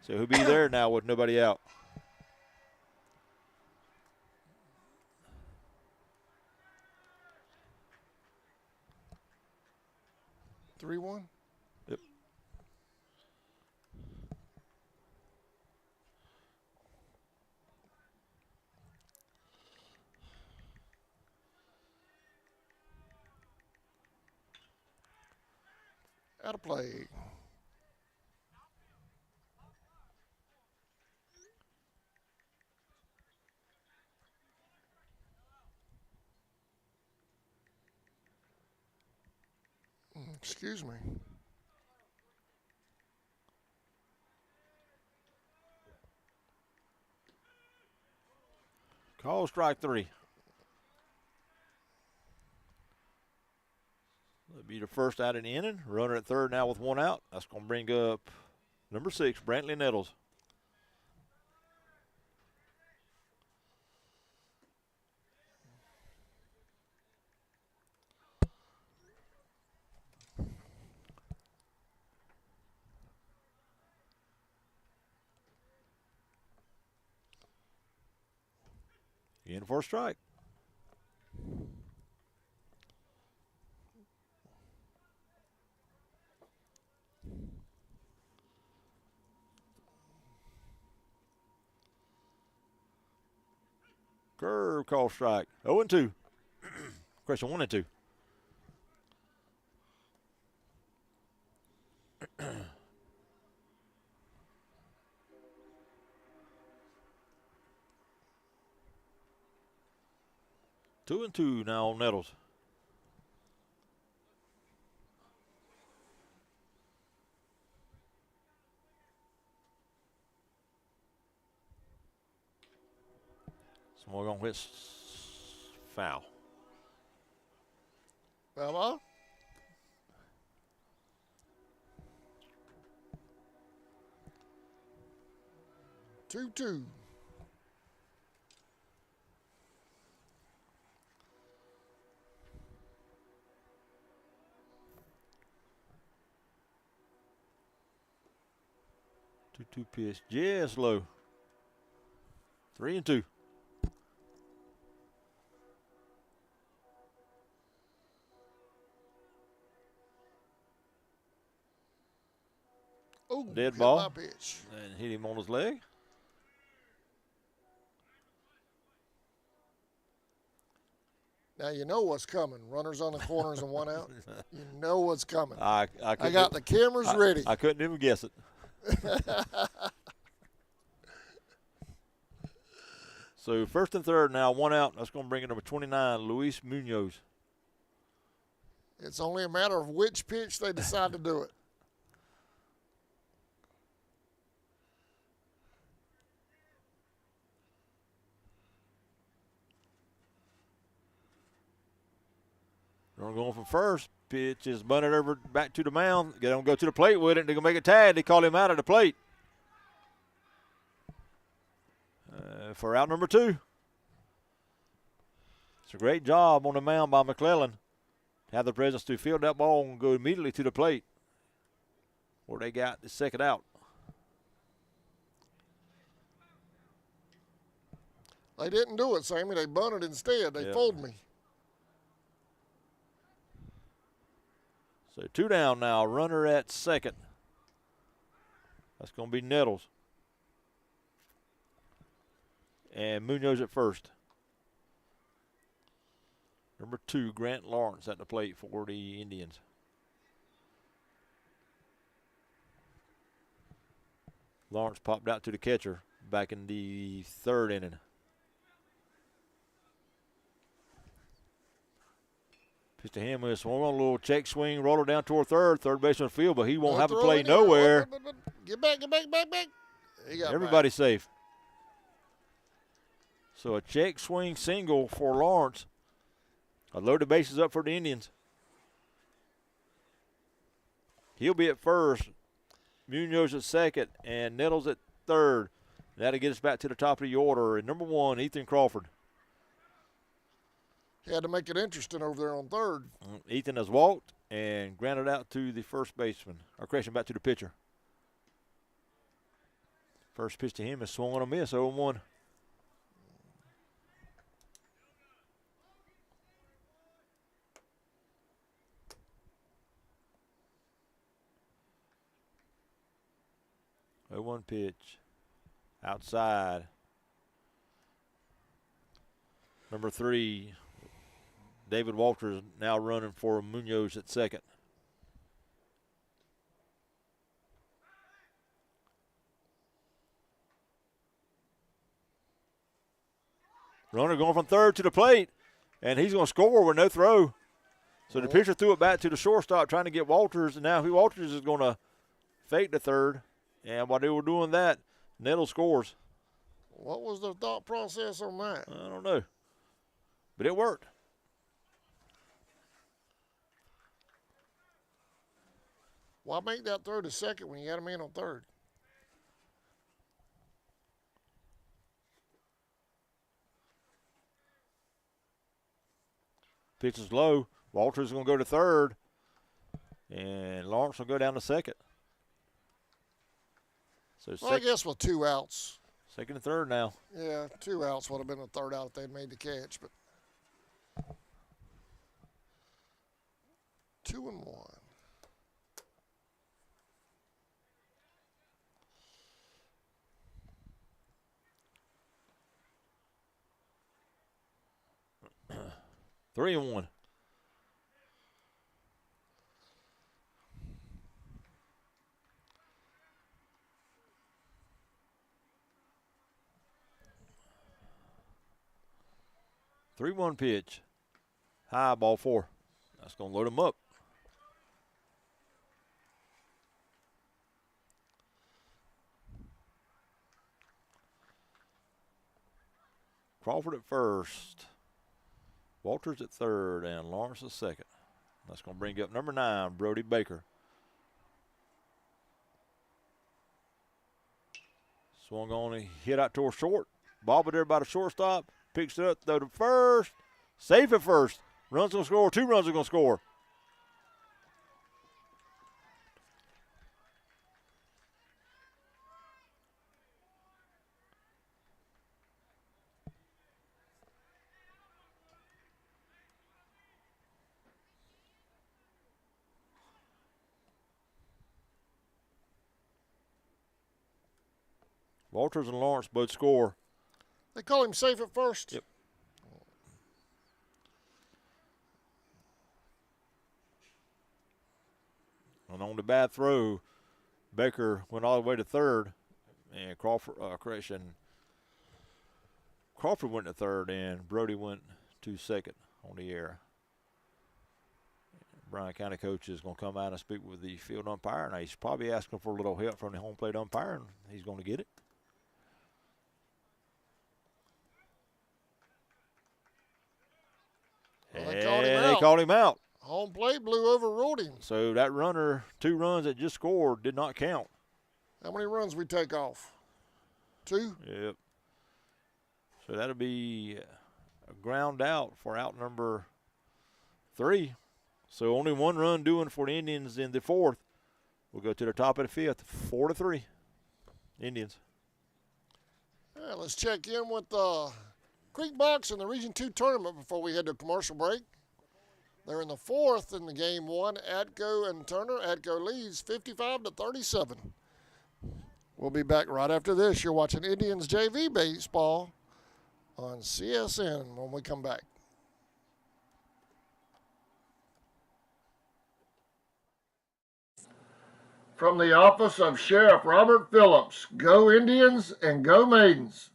he'll be there now with nobody out. Three one. Yep. Out of play. Excuse me. Call strike 3. That'll be the first out in the inning. Runner at third now with 1 out. That's going to bring up number 6, Brantley Nettles. In for a strike. Curve call strike. 0-2. Question 1-2. Two and two now on Nettles. Someone gonna hit foul. Foul ball. Two. Two pitch, just low. 3-2. Oh, dead ball. My pitch. And hit him on his leg. Now you know what's coming. Runners on the corners and one out. You know what's coming. I got the cameras ready. I couldn't even guess it. So first and third now, one out. That's going to bring in number 29, Luis Munoz. It's only a matter of which pitch they decide to do it. Runner going from first. Pitch is bunted over back to the mound. They don't go to the plate with it. They're going to make a tag. They call him out of the plate. For out number 2. It's a great job on the mound by McClellan. Have the presence to field that ball and go immediately to the plate where they got the second out. They didn't do it, Sammy. They bunted instead. They fooled me. So 2 down now. Runner at second. That's going to be Nettles. And Munoz at first. Number 2, Grant Lawrence at the plate for the Indians. Lawrence popped out to the catcher back in the 3rd inning. Pitch to him with swung on a little check swing, roller down toward third. Third baseman field, but he won't have to play nowhere. Get back. Everybody back. safe. So a check swing single for Lawrence. A loaded bases up for the Indians. He'll be at first. Munoz at second and Nettles at third. That'll get us back to the top of the order. And number 1, Ethan Crawford. He had to make it interesting over there on third. Ethan has walked and grounded out to the first baseman. Or correction, back to the pitcher. First pitch to him is swung on a miss, 0-1. One pitch outside. Number 3, David Walters now running for Munoz at second. Runner going from third to the plate, and he's going to score with no throw. So the pitcher threw it back to the shortstop trying to get Walters, and now Walters is going to fake the third. And while they were doing that, Nettles scores. What was the thought process on that? I don't know. But it worked. Why make that throw to second when you got a man on third? Pitch is low. Walters is going to go to third. And Lawrence will go down to second. So well, I guess with 2 outs. Second and third now. Yeah, 2 outs would have been the third out if they'd made the catch, but 2-1. Three and one. Three-one pitch. High, ball 4. That's going to load him up. Crawford at first. Walters at third, and Lawrence at second. That's going to bring up number 9, Brody Baker. Swung on and hit out toward short. Bobbled there by the shortstop. Picks it up, throw to first. Safe at first. Runs going to score. 2 runs are going to score. Walters and Lawrence both score. They call him safe at first. Yep. on the bad throw, Baker went all the way to third, and Crawford went to third, and Brody went to second on the air. Bryan County coach is going to come out and speak with the field umpire. Now, he's probably asking for a little help from the home plate umpire, and he's going to get it. Well, and they called him out. Home plate blew over, ruled him. So that runner, 2 runs that just scored, did not count. How many runs we take off? 2? Yep. So that'll be a ground out for out number 3. So only 1 run doing for the Indians in the 4th. We'll go to the top of the 5th, 4-3, Indians. All right, let's check in with Creek Box in the Region 2 tournament before we head to commercial break. They're in the 4th in the game 1. Atco and Turner. Atco leads 55-37. We'll be back right after this. You're watching Indians JV baseball on CSN when we come back. From the office of Sheriff Robert Phillips, go Indians and go Maidens.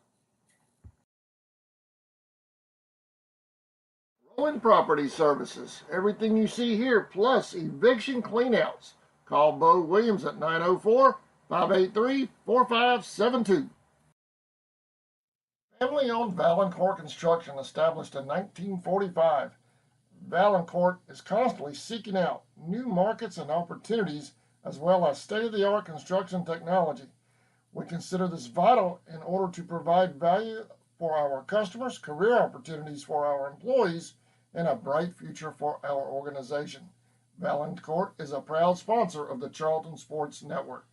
Rowan Property Services. Everything you see here, plus eviction cleanouts. Call Bo Williams at 904-583-4572. Family-owned Valancourt Construction, established in 1945. Valancourt is constantly seeking out new markets and opportunities, as well as state-of-the-art construction technology. We consider this vital in order to provide value for our customers, career opportunities for our employees, and a bright future for our organization. Valancourt is a proud sponsor of the Charlton Sports Network.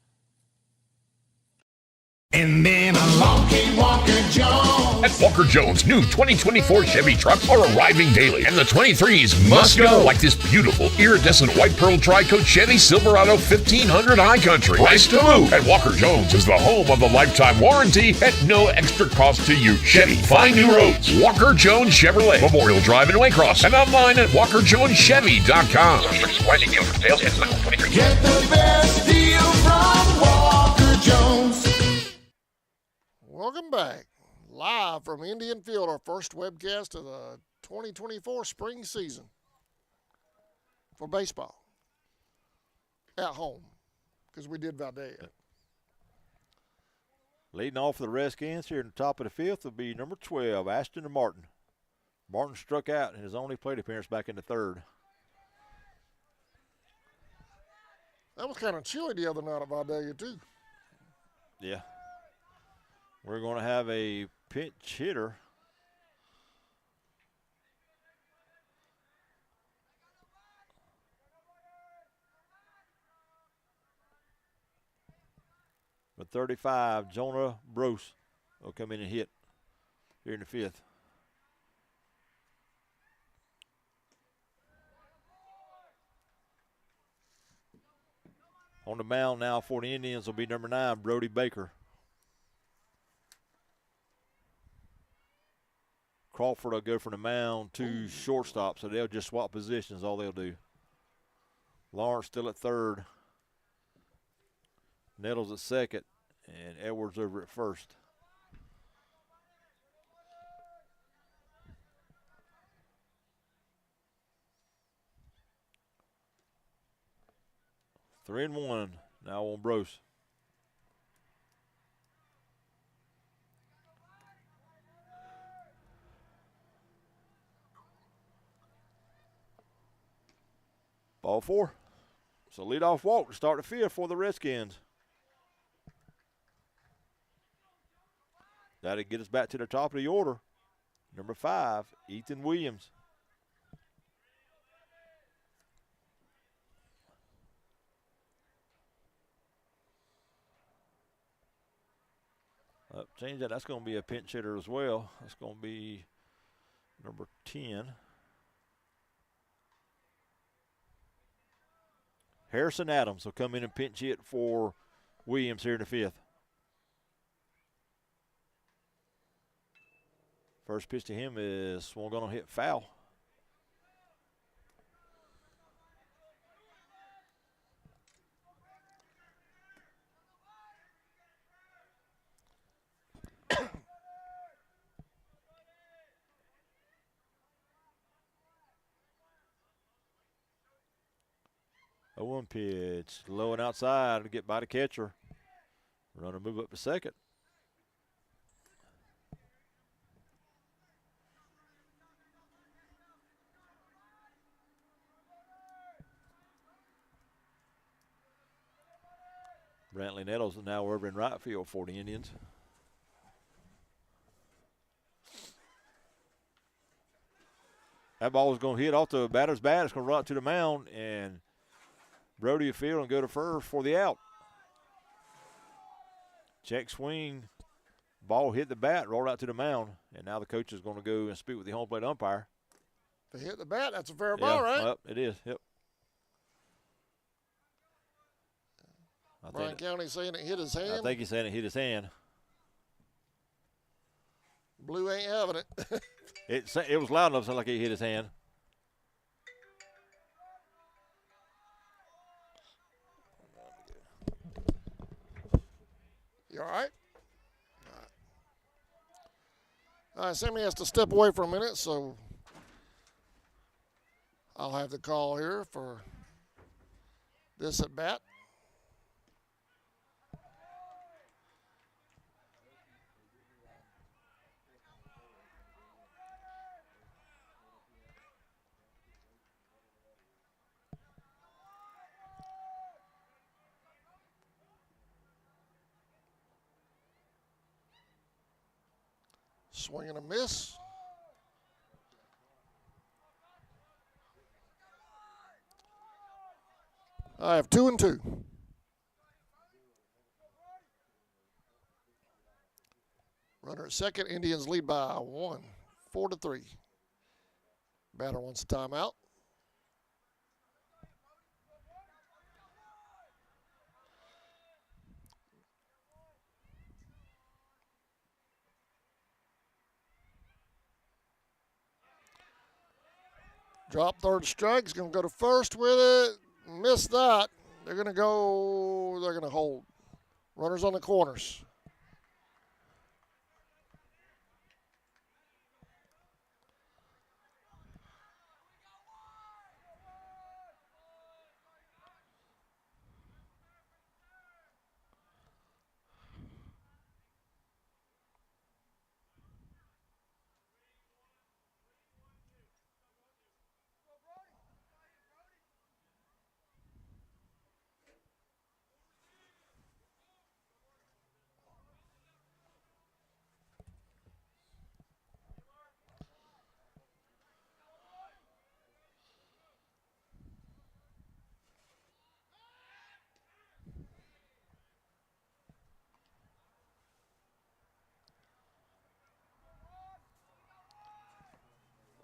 And then along came Walker Jones. At Walker Jones, new 2024 Chevy trucks are arriving daily, and the 23s must go, like this beautiful iridescent white pearl tri-coat Chevy Silverado 1500 High Country. Price to move. At Walker Jones is the home of the lifetime warranty at no extra cost to you. Chevy, find new roads. Walker Jones Chevrolet, Memorial Drive in Waycross, and online at WalkerJonesChevy.com. Get the best deal from Walker Jones. Welcome back. Live from Indian Field, our first webcast of the 2024 spring season for baseball. At home, because we did Valdez. Leading off for the Redskins here in the top of the 5th will be number 12, Ashton Martin. Martin struck out in his only plate appearance back in the 3rd. That was kind of chilly the other night at Valdez, too. Yeah. We're going to have a pinch hitter. With 35, Jonah Brose will come in and hit here in the 5th. On the mound now for the Indians will be number 9, Brody Baker. Crawford will go from the mound to shortstop, so they'll just swap positions, all they'll do. Lawrence still at 3rd. Nettles at 2nd, and Edwards over at 1st. Three and 1 now on Brose. Ball 4. So leadoff walk to start the 5th for the Redskins. That'll get us back to the top of the order. Number 5, Ethan Williams. Change that. That's going to be a pinch hitter as well. That's going to be number 10. Harrison Adams will come in and pinch hit for Williams here in the 5th. First pitch to him is swung on, hit foul. 0-1 pitch. Low and outside to get by the catcher. Runner move up to second. Brantley Nettles is now over in right field for the Indians. That ball is going to hit off the batter's bat. It's going to run to the mound, and Brody will field and go to first for the out. Check swing. Ball hit the bat, rolled out to the mound, and now the coach is going to go and speak with the home plate umpire. If they hit the bat, that's a fair ball, right? Yep, it is. Yep. Bryan County saying it hit his hand. I think he's saying it hit his hand. Blue ain't having it. It was loud enough to sound like he hit his hand. You all right? All right, Sammy has to step away for a minute, so I'll have the call here for this at bat. Swing and a miss. I have 2-2. Runner at second. Indians lead by 1, 4-3. Batter wants a timeout. Drop third strike. He's going to go to first with it. Miss that. They're going to hold. Runners on the corners.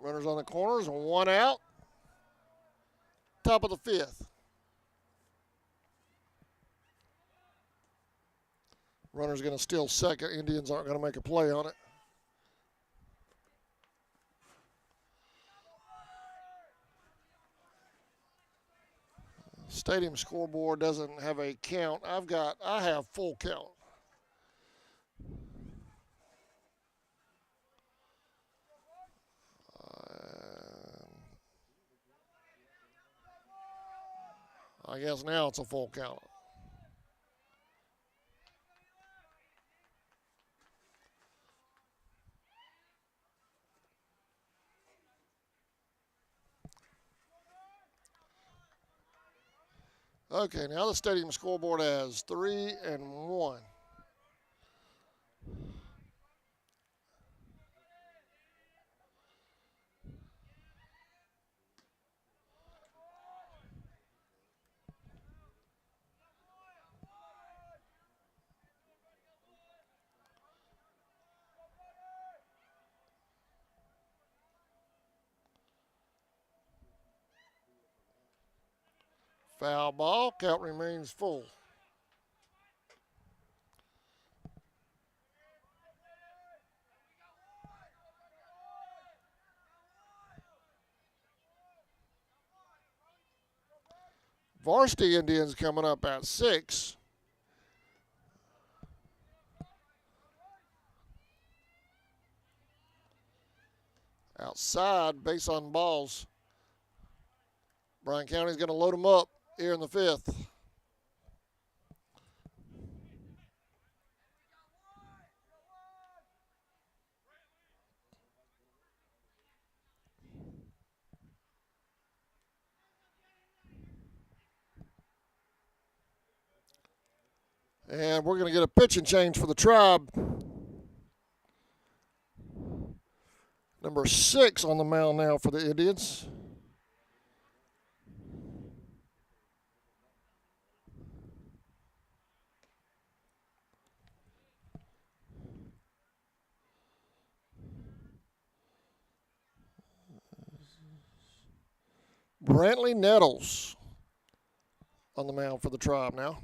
Runners on the corners, 1 out. Top of the 5th. Runner's going to steal second. Indians aren't going to make a play on it. Stadium scoreboard doesn't have a count. I have full count. I guess now it's a full count. Okay, now the stadium scoreboard has 3-1. Foul ball. Count remains full. Varsity Indians coming up at 6. Outside, base on balls. Bryan County's going to load them up. here in the fifth. And we're going to get a pitching change for the Tribe. Number 6 on the mound now for the Indians. Brantley Nettles on the mound for the Tribe now.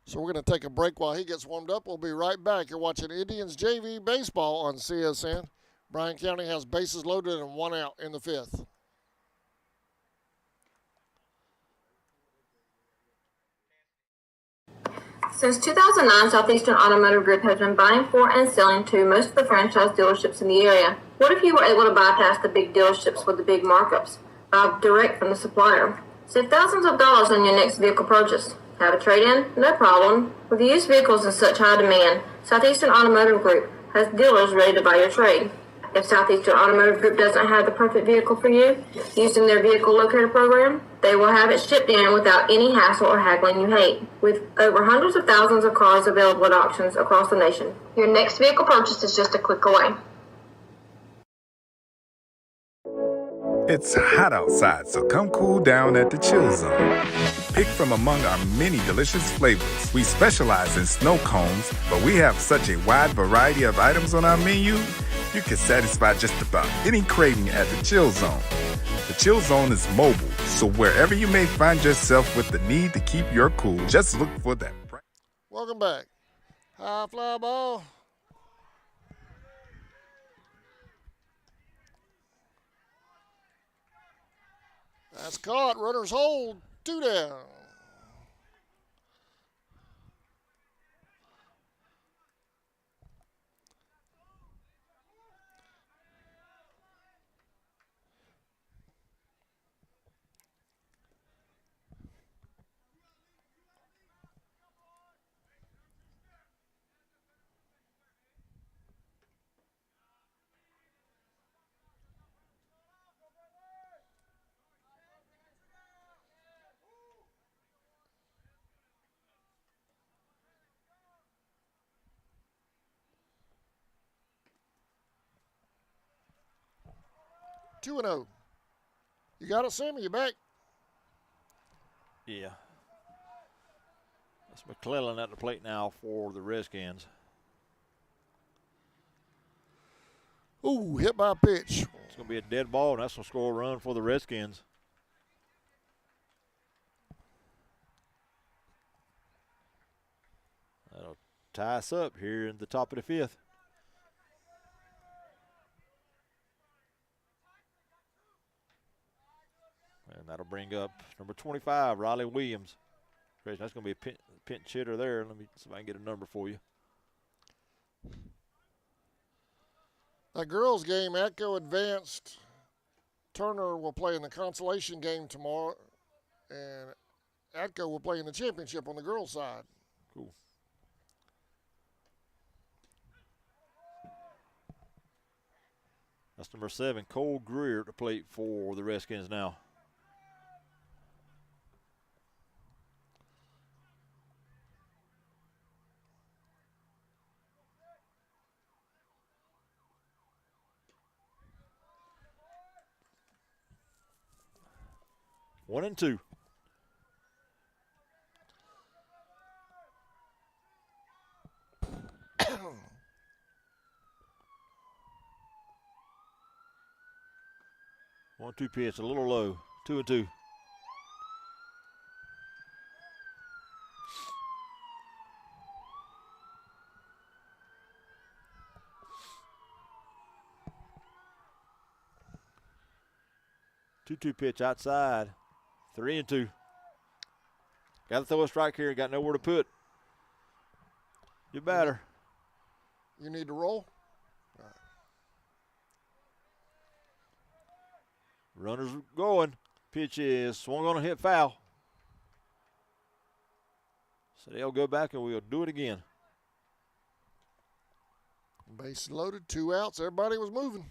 So we're going to take a break while he gets warmed up. We'll be right back. You're watching Indians JV Baseball on CSN. Bryan County has bases loaded and 1 out in the fifth. Since 2009, Southeastern Automotive Group has been buying for and selling to most of the franchise dealerships in the area. What if you were able to bypass the big dealerships with the big markups? Buy direct from the supplier. Save thousands of dollars on your next vehicle purchase. Have a trade-in? No problem. With used vehicles in such high demand, Southeastern Automotive Group has dealers ready to buy your trade. If Southeastern Automotive Group doesn't have the perfect vehicle for you, using their vehicle locator program, they will have it shipped in without any hassle or haggling you hate. With over hundreds of thousands of cars available at auctions across the nation, your next vehicle purchase is just a click away. It's hot outside, so come cool down at the Chill Zone. Pick from among our many delicious flavors. We specialize in snow cones, but we have such a wide variety of items on our menu, you can satisfy just about any craving at the Chill Zone. The Chill Zone is mobile, so wherever you may find yourself with the need to keep your cool, just look for that. Welcome back. High fly ball. That's caught. Runners hold. 2 down. Two and 0. You got it, Sammy? You back? Yeah. That's McClellan at the plate now for the Redskins. Ooh, hit by a pitch. It's going to be a dead ball, and that's going to score a run for the Redskins. That'll tie us up here in the top of the fifth. And that'll bring up number 25, Riley Williams. That's going to be a pinch hitter there. Let me see if I can get a number for you. That girls' game, Atco advanced. Turner will play in the consolation game tomorrow, and Atco will play in the championship on the girls' side. Cool. That's number 7, Cole Greer at the plate for the Redskins now. One and two. One-two pitch, a little low. 2-2. Two-two pitch outside. 3-2. Got to throw a strike here. Got nowhere to put. You better. You need to roll. All right. Runners going. Pitch is swung on a hit foul. So they'll go back and we'll do it again. Base loaded, 2 outs. Everybody was moving.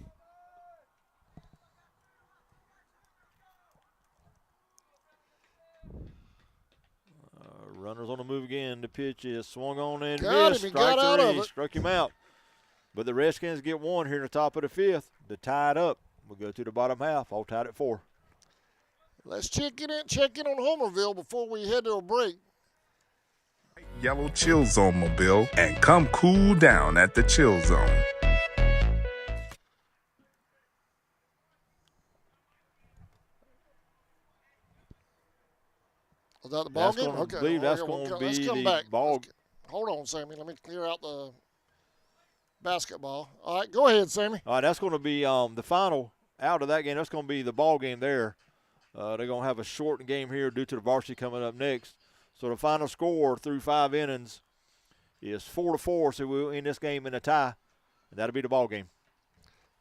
Runners on the move again. The pitch is swung on and Got missed. him. He Strike got out of 3. it. Struck him out. But the Redskins get 1 here in the top of the 5th to tie it up. We'll go to the bottom half. All tied at 4. Let's check in on Homerville before we head to a break. Yellow Chill Zone Mobile and come cool down at the Chill Zone. Is that the ball That's game? gonna- Okay. I believe that's Okay, going to let's be come the back. ball. Hold on, Sammy. Let me clear out the basketball. All right, go ahead, Sammy. All right, that's going to be the final out of that game. That's going to be the ball game there. They're going to have a shortened game here due to the varsity coming up next. So the final score through 5 innings is 4-4. So we'll end this game in a tie, and that'll be the ball game.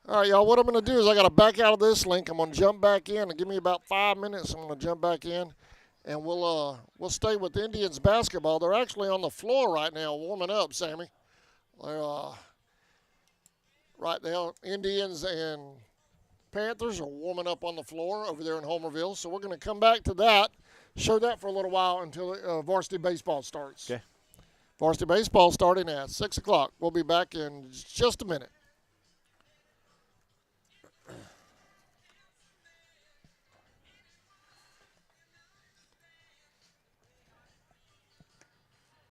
All right, y'all, what I'm going to do is I got to back out of this link. I'm going to jump back in and give me about 5 minutes. I'm going to jump back in, and we'll stay with Indians basketball. They're actually on the floor right now warming up, Sammy. They're right now, Indians and Panthers are warming up on the floor over there in Homerville. So we're going to come back to that, show that for a little while until varsity baseball starts. Okay. Varsity baseball starting at 6 o'clock. We'll be back in just a minute.